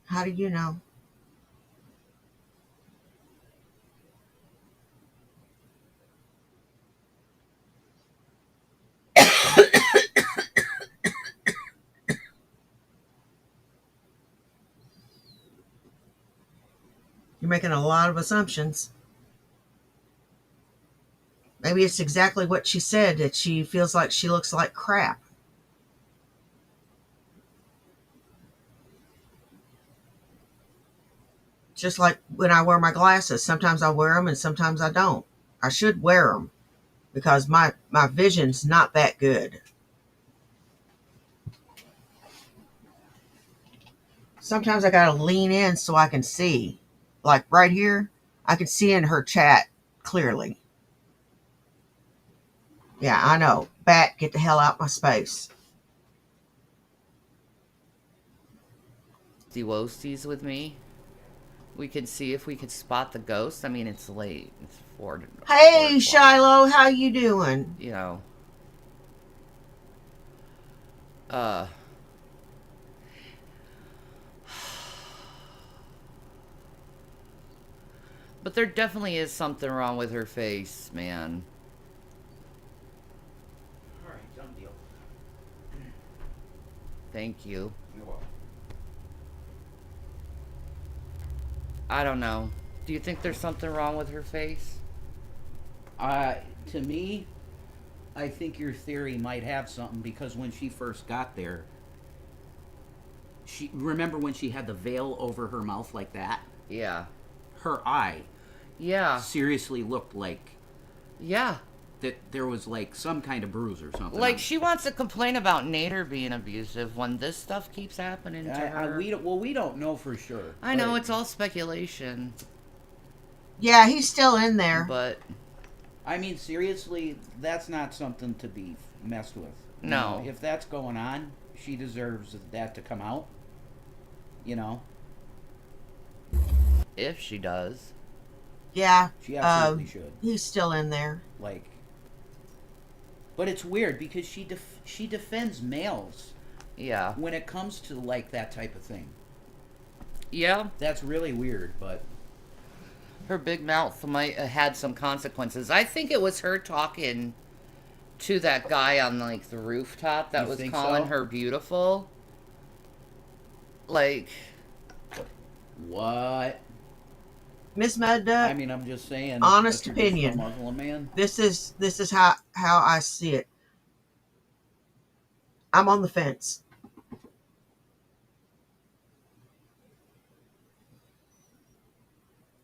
How do you know? You're making a lot of assumptions. Maybe it's exactly what she said, that she feels like she looks like crap. Just like when I wear my glasses. Sometimes I wear them and sometimes I don't. I should wear them because my vision's not that good. Sometimes I gotta lean in so I can see. Like right here, I can see in her chat clearly. Yeah, I know. Bat, get the hell out my space. Woasties with me. We could see if we could spot the ghost. I mean, it's late. It's 4 Hey, 4 o'clock. Shiloh, how you doing? You know. But there definitely is something wrong with her face, man. Alright, done deal. Thank you. You're welcome. I don't know. Do you think there's something wrong with her face? To me, I think your theory might have something because when she first got there, remember when she had the veil over her mouth like that? Yeah. Her eye Yeah. seriously looked like Yeah. that there was like some kind of bruise or something. Like, she wants to complain about Nader being abusive when this stuff keeps happening to her. We don't know for sure. I know, it's all speculation. Yeah, he's still in there. But I mean, seriously, that's not something to be messed with. You No. know, if that's going on, she deserves that to come out. You know? if she does. Yeah, She absolutely should. he's still in there. Like, but it's weird because she defends males Yeah. when it comes to like that type of thing. Yeah. That's really weird, but Her big mouth might have had some consequences. I think it was her talking to that guy on like the rooftop that You was think calling so? her beautiful. Like, what? Miss Mad I Duck, mean, I'm just saying. honest that's a different opinion. Muslim man. This is how I see it. I'm on the fence.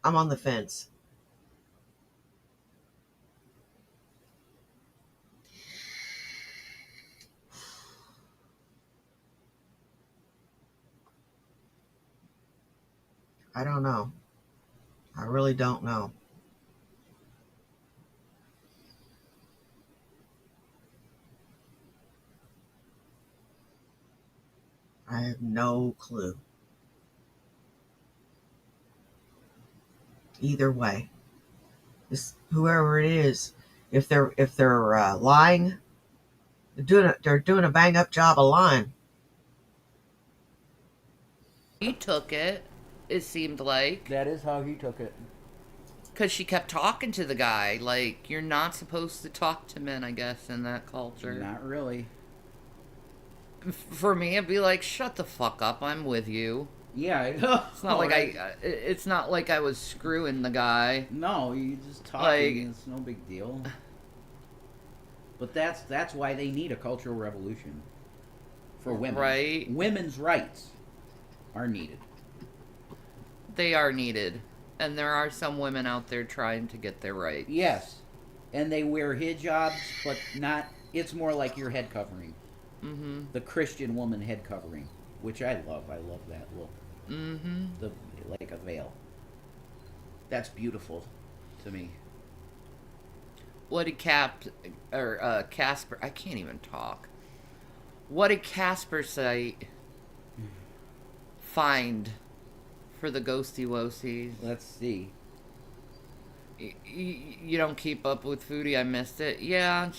I'm on the fence. I don't know. I really don't know. I have no clue. Either way, whoever it is, if they're lying, they're doing a bang up job of lying. he took it, it seemed like. That is how he took it. Because she kept talking to the guy. Like, you're not supposed to talk to men, I guess, in that culture. Not really. For me, it'd be like, shut the fuck up, I'm with you. Yeah. It's not like it's not like I was screwing the guy. No, you just talking. Like- It's no big deal. But that's why they need a cultural revolution for women. Right. Women's rights are needed. They are needed. And there are some women out there trying to get their rights. Yes, and they wear hijabs, but not. It's more like your head covering. Mm-hmm. The Christian woman head covering, which I love. I love that look. Mm-hmm. Like a veil. That's beautiful to me. What did Casper, I can't even talk. What did Casper say find for the ghosty wosies? Let's see. You don't keep up with Foodie, I missed it. Yeah,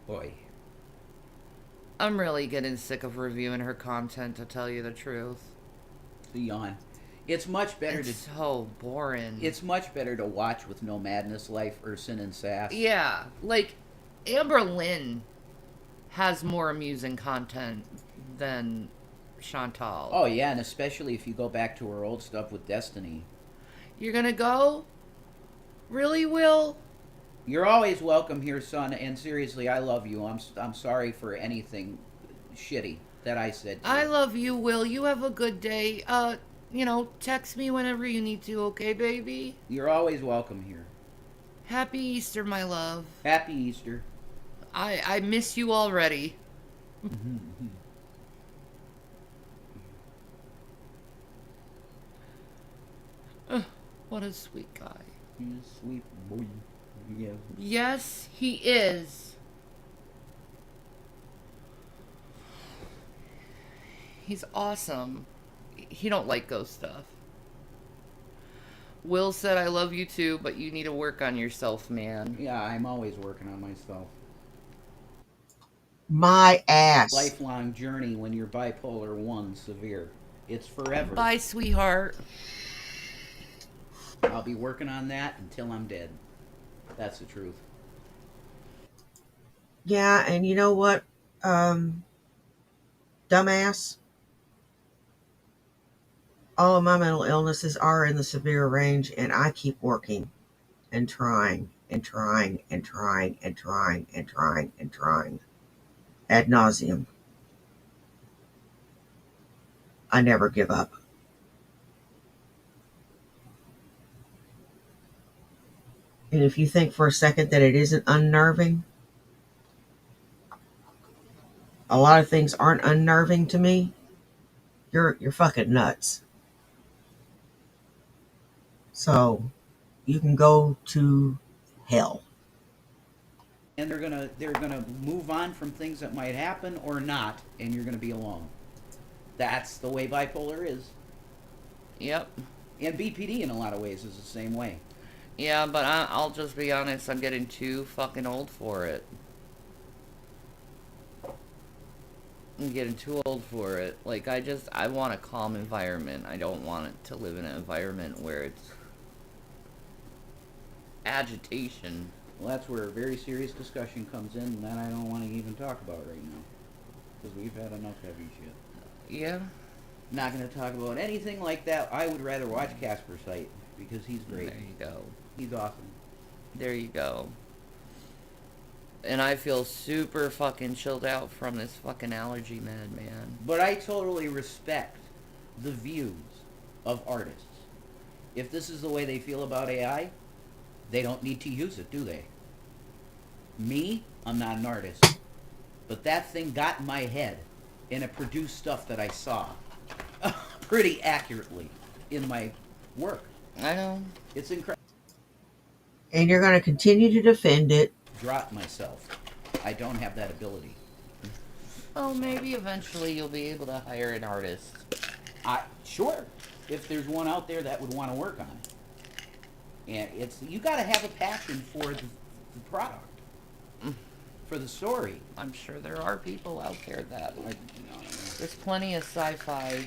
Boy. I'm really getting sick of reviewing her content, to tell you the truth. The yawn. It's much better It's so boring. It's much better to watch with no madness, life, Urson, and sass. Yeah, like, Amber Lynn has more amusing content than Chantal. Oh yeah, and especially if you go back to her old stuff with Destiny. You're gonna go? Really, Will? You're always welcome here, son. And seriously, I love you. I'm sorry for anything shitty that I said to I you. love you, Will. You have a good day. Text me whenever you need to, okay, baby? You're always welcome here. Happy Easter, my love. Happy Easter. I miss you already. What a sweet guy. He's a sweet boy. Yeah. Yes, he is. He's awesome. He don't like ghost stuff. Will said, I love you too, but you need to work on yourself, man. Yeah, I'm always working on myself. My ass. Lifelong journey when you're bipolar 1 severe. It's forever. Bye, sweetheart. I'll be working on that until I'm dead. That's the truth. Yeah, and you know what, dumbass? All of my mental illnesses are in the severe range, and I keep working and trying and trying and trying and trying and trying and trying ad nauseum. I never give up. And if you think for a second that it isn't unnerving, a lot of things aren't unnerving to me. You're fucking nuts. So you can go to hell. And they're gonna move on from things that might happen or not, and you're gonna be alone. That's the way bipolar is. Yep. And BPD in a lot of ways is the same way. Yeah, but I'll just be honest, I'm getting too fucking old for it. I'm getting too old for it. Like, I want a calm environment. I don't want it to live in an environment where it's agitation. Well, that's where a very serious discussion comes in, and that I don't want to even talk about right now. Because we've had enough heavy shit. Yeah. Not going to talk about anything like that. I would rather watch Casper Sight, because he's great. There you go. He's awesome. There you go. And I feel super fucking chilled out from this fucking allergy madman. But I totally respect the views of artists. If this is the way they feel about AI, they don't need to use it, do they? Me, I'm not an artist. But that thing got in my head, and it produced stuff that I saw pretty accurately in my work. I know. It's incredible. And you're going to continue to defend it. Drop myself. I don't have that ability. Well, maybe eventually you'll be able to hire an artist. Sure, if there's one out there that would want to work on it. And you got to have a passion for the product, for the story. I'm sure there are people out there that there's plenty of sci-fi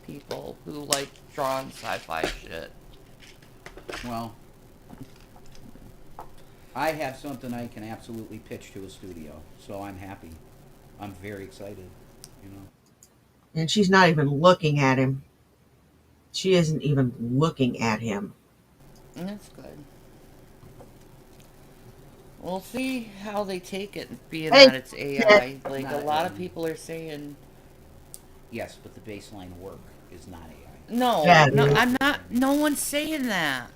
people who like drawing sci-fi shit. Well, I have something I can absolutely pitch to a studio, so I'm happy. I'm very excited, you know. And she's not even looking at him. She isn't even looking at him. And that's good. We'll see how they take it, being Hey, that it's AI. Like, a lot of AI. people are saying... Yes, but the baseline work is not AI. No, Yeah, no, dude. I'm not... No one's saying that.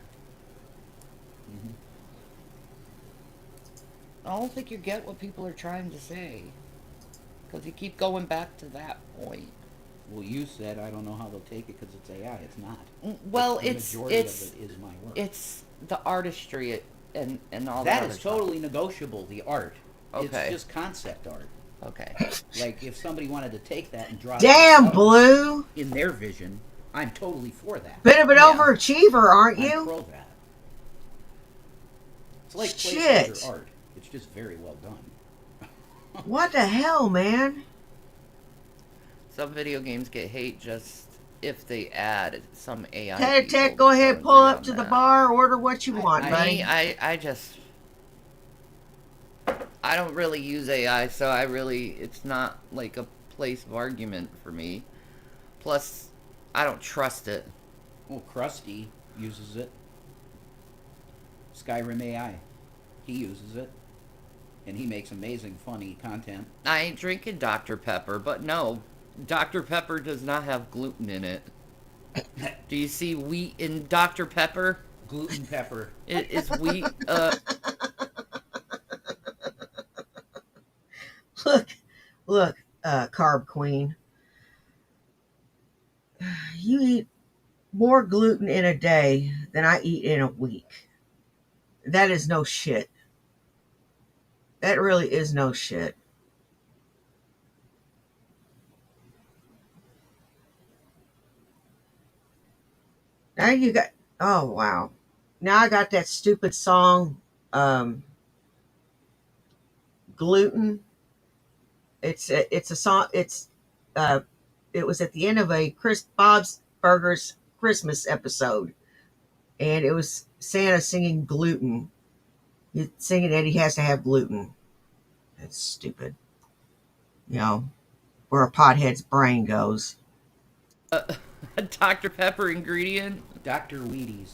Mm-hmm. I don't think you get what people are trying to say. Because you keep going back to that point. Well, you said I don't know how they'll take it because it's AI. It's not. Well, The it's majority of it is my work. it's the artistry and all That that is other totally negotiable. The art. Okay. It's just concept art. stuff. Okay. Like if somebody wanted to take that and draw it Damn, out Blue. in their vision, I'm totally for that. Bit of an Yeah. overachiever, aren't I'm you? pro that. It's like Shit. placeholder art. It's just very well done. What the hell, man? Some video games get hate just if they add some AI. Ted people Tech, go that ahead, don't pull agree up on to the that. bar, order what you want, I- buddy. I just I don't really use AI, so it's not like a place of argument for me. Plus, I don't trust it. Well, Krusty uses it. Skyrim AI. He uses it. And he makes amazing, funny content. I ain't drinking Dr. Pepper, but no, Dr. Pepper does not have gluten in it. Do you see wheat in Dr. Pepper? Gluten pepper. It's wheat. Look, Carb Queen. You eat more gluten in a day than I eat in a week. That is no shit. That really is no shit. Now you got, oh wow. Now I got that stupid song, Gluten. It's a song. Uh, it was at the end of a Chris Bob's Burgers Christmas episode, and it was Santa singing gluten. He's singing that he has to have gluten. That's stupid. You know where a pothead's brain goes. A Dr. Pepper ingredient. Dr. Wheaties.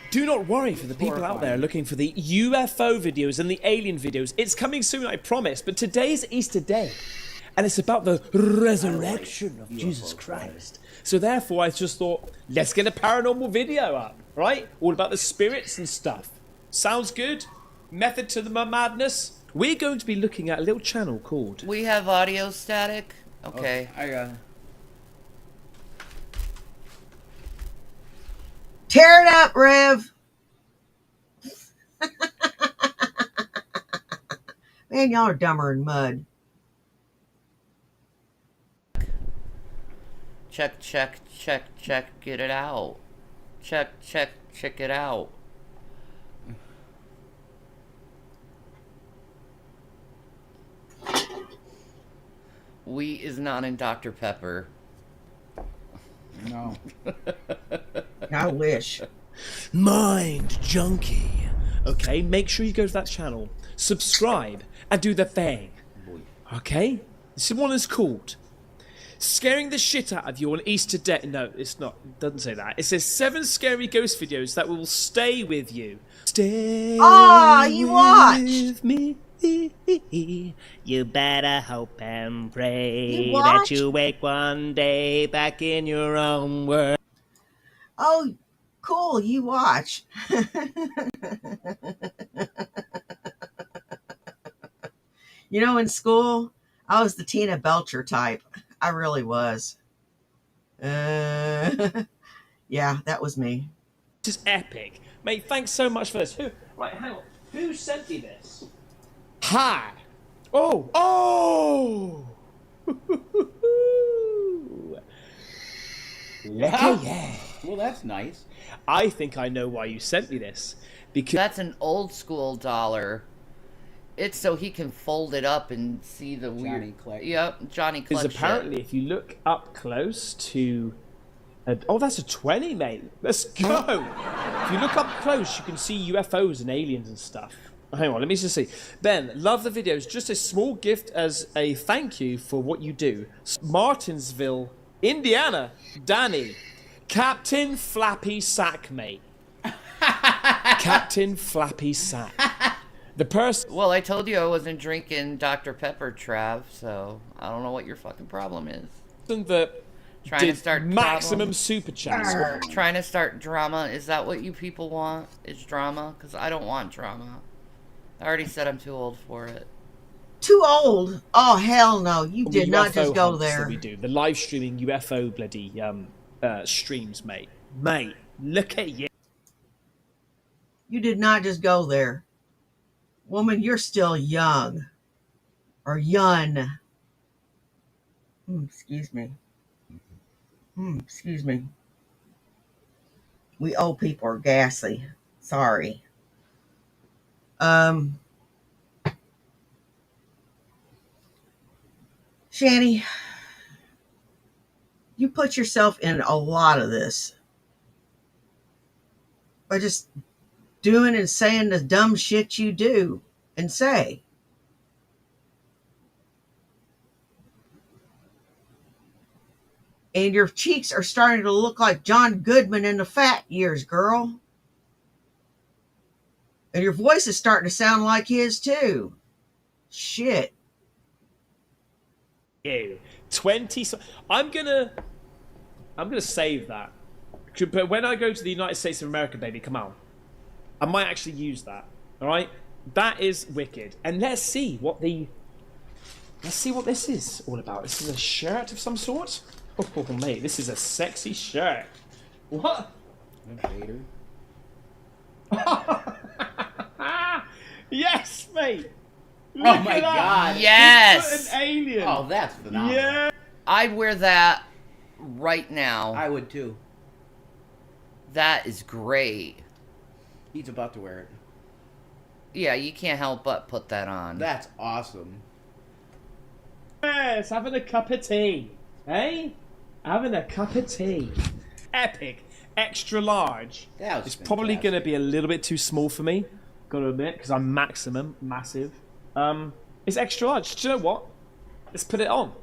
Do not worry for the people out there looking for the UFO videos and the alien videos. It's coming soon, I promise. But today is Easter Day, and it's about the resurrection of Jesus Christ. So therefore, I just thought, let's get a paranormal video up, right? All about the spirits and stuff. Sounds good? Method to the madness? We're going to be looking at a little channel called... We have audio static. Okay. I got it. Tear it up, Rev. Man, y'all are dumber than mud. Check, check, check, check, get it out. Check, check, check it out. We is not in Dr. Pepper. No. I wish. Mind Junkie. Okay, make sure you go to that channel, subscribe, and do the thing. Okay? This one is called Scaring the Shit Out of You on Easter Day. No, it's not. It doesn't say that. It says 7 scary ghost videos that will stay with you. Stay You watched. with me. You better hope and pray You that watched? you wake one day back in your own world. Oh, cool. You watch. You know, in school, I was the Tina Belcher type. I really was. Yeah, that was me. This is epic. Mate, thanks so much for this. Right, hang on. Who sent me this? Hi. Oh. Oh. Yeah. Well, that's nice. I think I know why you sent me this. Because That's an old school dollar. It's so he can fold it up and see the weird. Johnny Clutch. Yep, Johnny Clutch. apparently, if you look up close to... oh, that's a 20, mate. Let's go. If you look up close, you can see UFOs and aliens and stuff. Hang on, let me just see. Ben, love the videos. Just a small gift as a thank you for what you do. Martinsville, Indiana. Danny. Captain Flappy Sack, mate. Captain Flappy Sack. The person... Well, I told you I wasn't drinking Dr. Pepper, Trav, so I don't know what your fucking problem is. that Trying did to start maximum problem? super chats. Trying to start drama. Is that what you people want? Is drama? Because I don't want drama. I already said I'm too old for it. Too old? Oh, hell no. You did not just go hunts that there. we do the live streaming UFO bloody streams, mate. Mate, look at you. You did not just go there. Woman, you're still young. Or young. Excuse me. Excuse me. We old people are gassy. Sorry. Shanny, you put yourself in a lot of this by just doing and saying the dumb shit you do and say. And your cheeks are starting to look like John Goodman in the fat years, girl. And your voice is starting to sound like his too. Shit. You 20. I'm gonna save that. But when I go to the United States of America, baby, come on. I might actually use that. All right. That is wicked. And let's see what this is all about. This is a shirt of some sort? Oh, mate, this is a sexy shirt. What? Vader. Yes, mate. Oh Look my at that. God. Yes! It's an alien. Oh, that's phenomenal. Yeah. I'd wear that right now. I would too. That is great. He's about to wear it. Yeah, you can't help but put that on. That's awesome. Yes, having a cup of tea. Hey? Having a cup of tea. Epic. Extra large. That was It's probably fantastic. going to be a little bit too small for me. Gotta admit, because I'm massive. It's extra large. Do you know what? Let's put it on.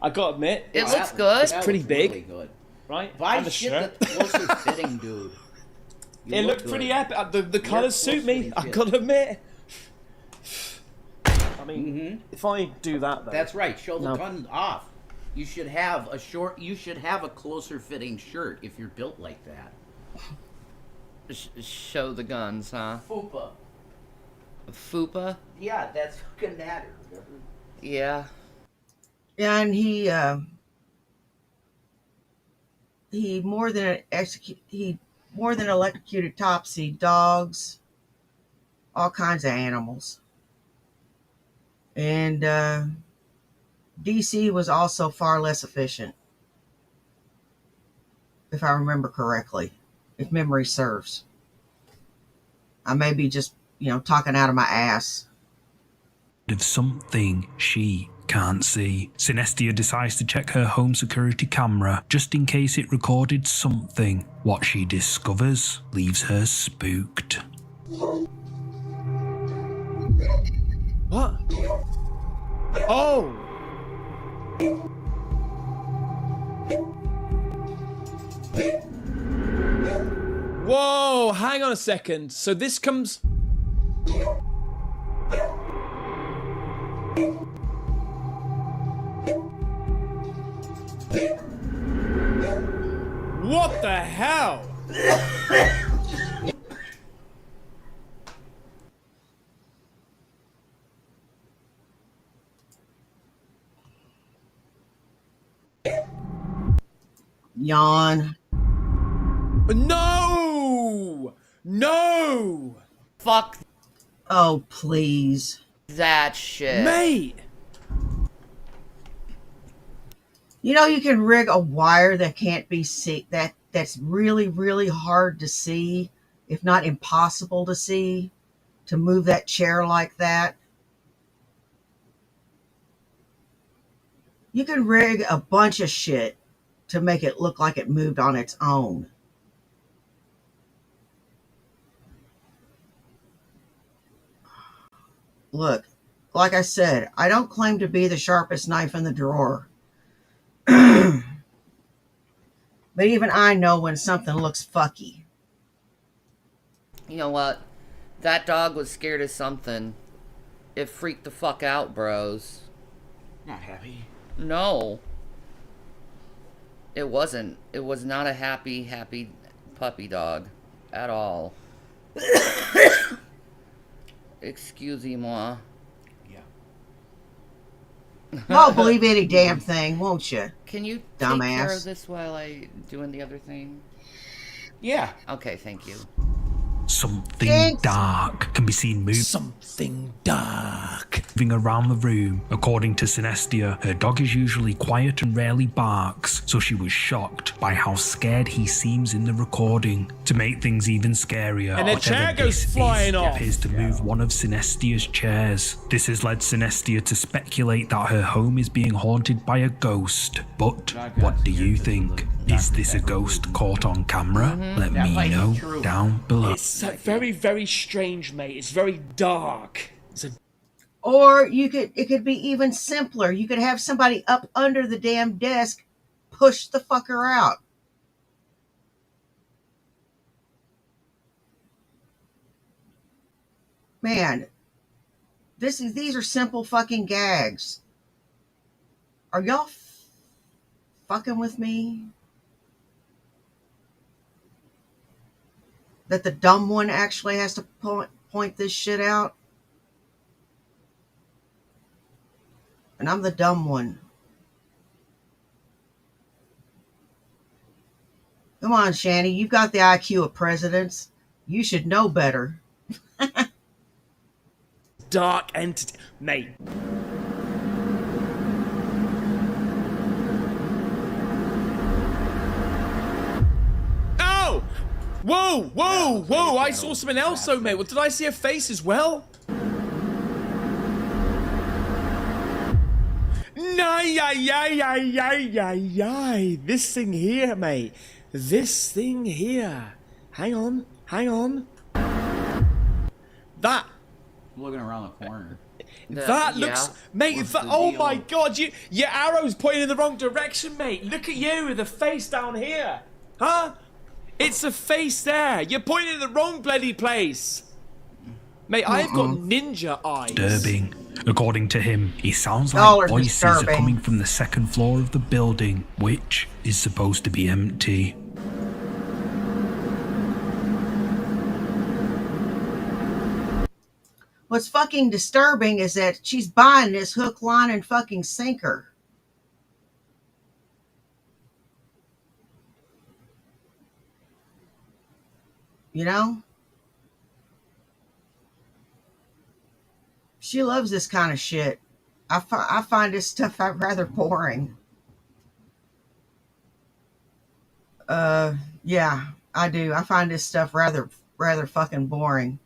I gotta admit, It Wow, looks that- good. that pretty was big. Really good. right? Buy And the shit shirt. that's closer fitting, dude. You It look looked pretty good. epic. The colours suit me. close-fitting I shit. gotta admit. I mean, if I do that though, That's right. Show the No. gun off. You should have a closer fitting shirt if you're built like that. Show the guns, huh? Fupa. Fupa? Yeah, that's fucking natter. Yeah. And he more than electrocuted Topsy, dogs, all kinds of animals. And DC was also far less efficient, if I remember correctly, if memory serves. I may be just, talking out of my ass. Of something she can't see. Synestia decides to check her home security camera just in case it recorded something. What she discovers leaves her spooked. what? Oh. Whoa! Hang on a second. So this comes. What the hell? Yawn. No! No! Fuck Oh, please. that shit. Mate! You can rig a wire that can't be seen, that's really, really hard to see, if not impossible to see, to move that chair like that. You can rig a bunch of shit to make it look like it moved on its own. Look, like I said, I don't claim to be the sharpest knife in the drawer. But even I know when something looks fucky. You know what? That dog was scared of something. It freaked the fuck out, bros. Not happy. No. It wasn't. It was not a happy puppy dog. At all. Excusez-moi. Yeah. Well, believe any damn thing, won't you? Can you take care Dumbass. of this while I doing the other thing? Yeah. Okay, thank you. Something Thanks. dark can be seen moving Something dark. around the room. According to Synestia, her dog is usually quiet and rarely barks, so she was shocked by how scared he seems in the recording. To make things even scarier, And a whatever chair goes this flying is, off. appears to move one of Synestia's chairs. This has led Synestia to speculate that her home is being haunted by a ghost. But what do you think? Is this a ghost caught on camera? Let That me might be know true. down below. It's very, very strange, mate. It's very dark. It's a Or it could be even simpler. You could have somebody up under the damn desk push the fucker out. Man, these are simple fucking gags. Are y'all fucking with me? That the dumb one actually has to point this shit out. And I'm the dumb one. Come on, Shanny. You've got the IQ of presidents. You should know better. Dark entity. Mate. Oh! Whoa, whoa, whoa! I saw something else though, mate. Well, did I see a face as well? Yay. This thing here, mate. This thing here. Hang on. That. I'm looking around the corner. That looks, mate. Oh my God, your arrow's pointing in the wrong direction, mate. Look at you with the face down here, huh? It's a face there. You're pointing in the wrong bloody place, mate. I've got ninja eyes. Disturbing. According to him, it sounds like voices are coming from the second floor of the building, which is supposed to be empty. What's fucking disturbing is that she's buying this hook, line, and fucking sinker. You know? She loves this kind of shit. I find this stuff rather boring. Yeah, I do. I find this stuff rather fucking boring.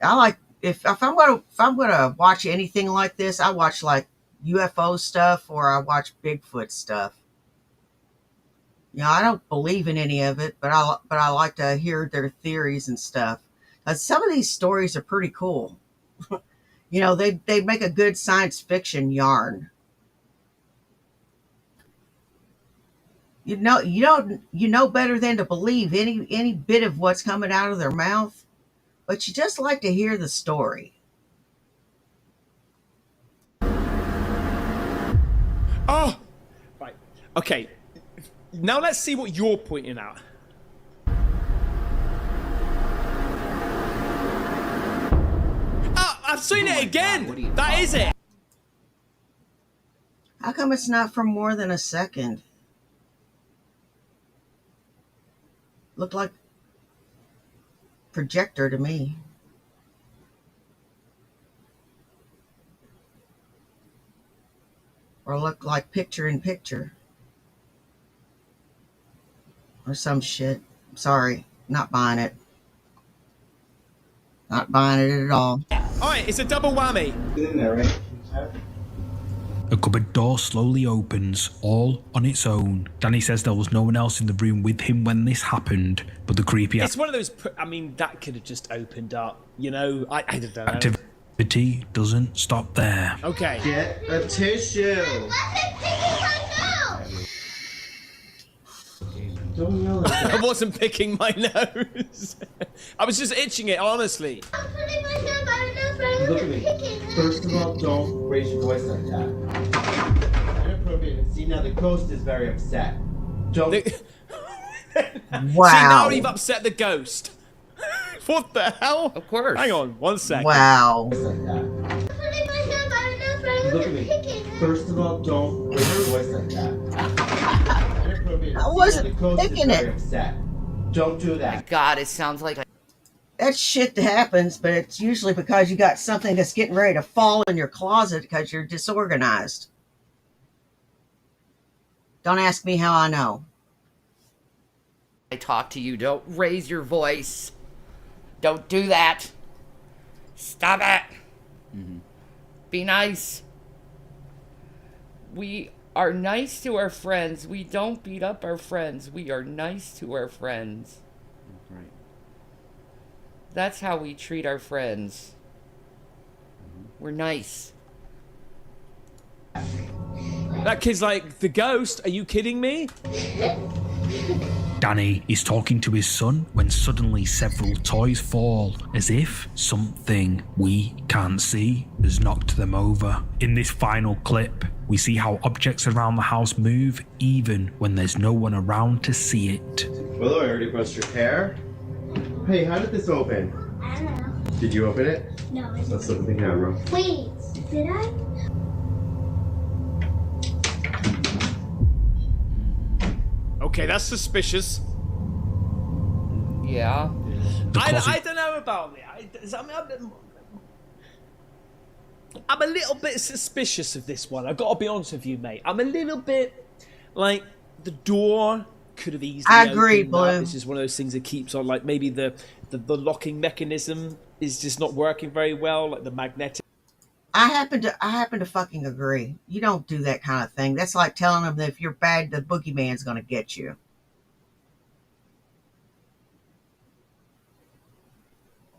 I like if I'm gonna watch anything like this, I watch like UFO stuff or I watch Bigfoot stuff. You know, I don't believe in any of it, but I like to hear their theories and stuff. Some of these stories are pretty cool. You know, they make a good science fiction yarn. You know better than to believe any bit of what's coming out of their mouth, but you just like to hear the story. Oh, right. Okay. Now let's see what you're pointing out. I've seen it again. That is it. How come it's not for more than a second? Looked like projector to me. Or look like picture in picture. Or some shit. Sorry, not buying it. Not buying it at all. Alright, it's a double whammy. In there, right? A cupboard door slowly opens, all on its own. Danny says there was no one else in the room with him when this happened, but the creepy It's one of those, I mean, that could have just opened up, you know? I don't know. activity doesn't stop there. Okay. Get a tissue. Don't yell at that. I wasn't picking my nose. I was just itching it, honestly. Look at me. First of all, don't raise your voice like that. Inappropriate. See, now the ghost is very upset. Don't. Wow. See, now you've upset the ghost. What the hell? Of course. Hang on, 1 second. Wow. Voice like that. Look at me. First of all, don't raise your voice like that. Inappropriate. I wasn't See, now the ghost thinking is very it. upset. Don't do that. God, it sounds like That's shit that happens, but it's usually because you got something that's getting ready to fall in your closet because you're disorganized. Don't ask me how I know. I talk to you. Don't raise your voice. Don't do that. Stop it. Mm-hmm. Be nice. We are nice to our friends. We don't beat up our friends. We are nice to our friends. Right. That's how we treat our friends. We're nice. That kid's like, the ghost? Are you kidding me? Danny is talking to his son when suddenly several toys fall, as if something we can't see has knocked them over. In this final clip, we see how objects around the house move even when there's no one around to see it. Willow, I already brushed your hair. Hey, how did this open? I don't know. Did you open it? No, I Let's look at the camera. Wait, did I? Okay, that's suspicious. Yeah. I don't know about it. I'm a little bit suspicious of this one. I've got to be honest with you, mate. I'm a little bit like the door could have easily. I agree, opened up. Blue. This is one of those things that keeps on. Like maybe the locking mechanism is just not working very well. Like the magnetic. I happen to fucking agree. You don't do that kind of thing. That's like telling them that if you're bad, the boogeyman's going to get you.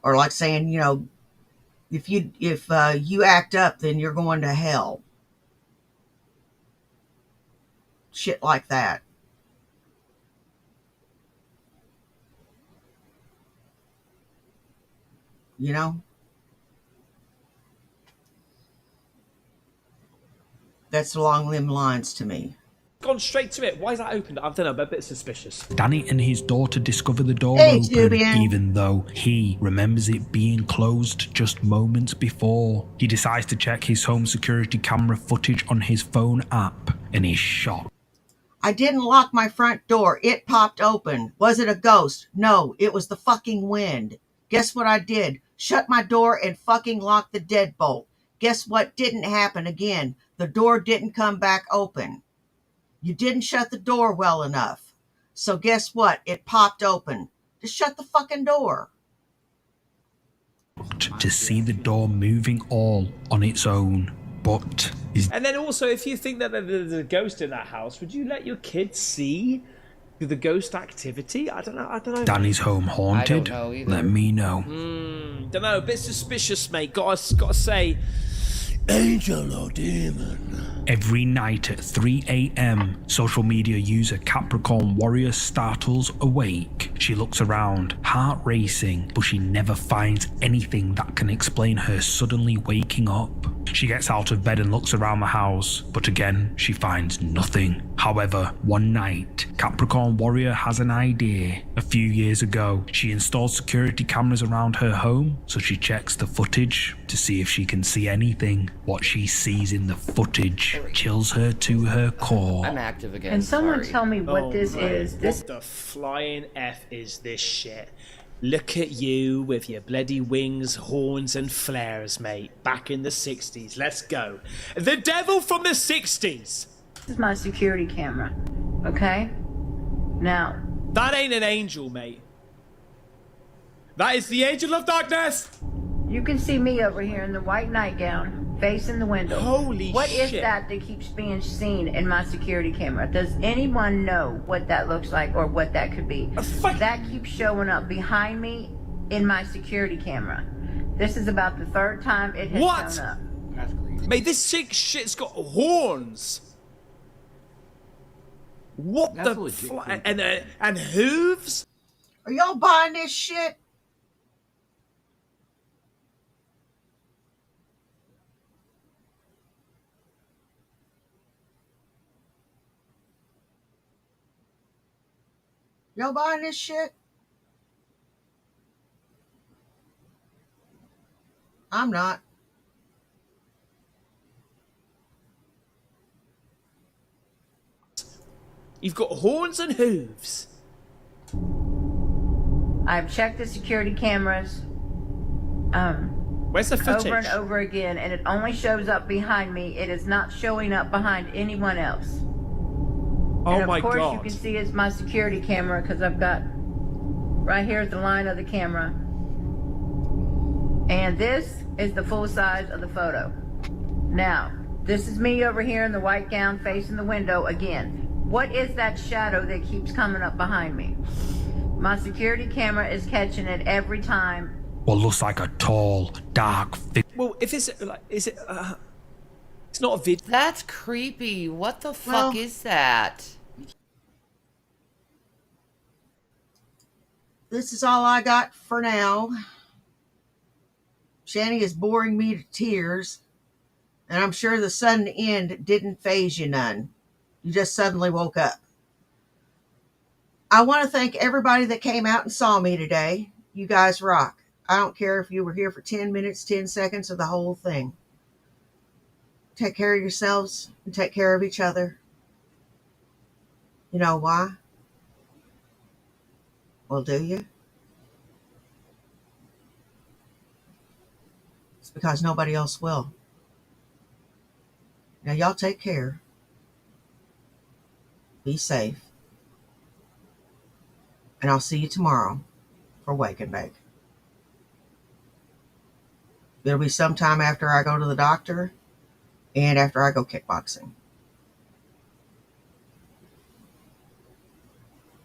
Or like saying, you know, if you act up, then you're going to hell. Shit like that. You know? That's along them lines to me. Gone straight to it. Why is that open? I don't know. I'm a bit suspicious. Danny and his daughter discover the door Hey, open, Julian. even though he remembers it being closed just moments before. He decides to check his home security camera footage on his phone app, and is shocked. I didn't lock my front door. It popped open. Was it a ghost? No, it was the fucking wind. Guess what I did? Shut my door and fucking lock the deadbolt. Guess what didn't happen again? The door didn't come back open. You didn't shut the door well enough. So guess what? It popped open. Just shut the fucking door. To see the door moving all on its own. But And then also, if you think that there's a ghost in that house, would you let your kids see the ghost activity? I don't know. Danny's home haunted? I don't know either. Let me know. Don't know. A bit suspicious, mate. Gotta say, angel or demon? Every night at 3 a.m, social media user Capricorn Warrior startles awake. She looks around, heart racing, but she never finds anything that can explain her suddenly waking up. She gets out of bed and looks around the house, but again, she finds nothing. However, one night, Capricorn Warrior has an idea. A few years ago, she installed security cameras around her home, so she checks the footage to see if she can see anything. What she sees in the footage chills her to her core. I'm active again. And someone sorry. tell me what this is. This What the flying F is this shit? Look at you with your bloody wings, horns and flares, mate. Back in the 60s. Let's go. The devil from the 60s! is my security camera. Okay? Now, That ain't an angel, mate. That is the angel of darkness! you can see me over here in the white nightgown, facing the window. Holy What is shit. that keeps being seen in my security camera? Does anyone know what that looks like or what that could be? That keeps showing up behind me in my security camera. This is about the third time it has What? shown up. That's crazy. Mate, this sick shit's got horns! What That's the legit fly? creepy. And hooves? Are y'all buying this shit? Y'all buying this shit? I'm not. You've got horns and hooves. I've checked the security cameras Where's the footage? over and over again, and it only shows up behind me. It is not showing up behind anyone else. Oh And my of course god. you can see it's my security camera because I've got right here is the line of the camera. And this is the full size of the photo. Now, this is me over here in the white gown facing the window again. What is that shadow that keeps coming up behind me? My security camera is catching it every time. What looks like a tall, dark figure. Well, if it's like, is it? It's not a vid. That's creepy. What the Well- fuck is that? This is all I got for now. Shani is boring me to tears, and I'm sure the sudden end didn't faze you none. You just suddenly woke up. I want to thank everybody that came out and saw me today. You guys rock. I don't care if you were here for 10 minutes, 10 seconds, or the whole thing. Take care of yourselves and take care of each other. You know why? Well, do you? It's because nobody else will. Now, y'all take care. Be safe. And I'll see you tomorrow for Wake and Bake. It'll be sometime after I go to the doctor and after I go kickboxing.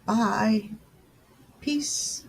Bye. Peace.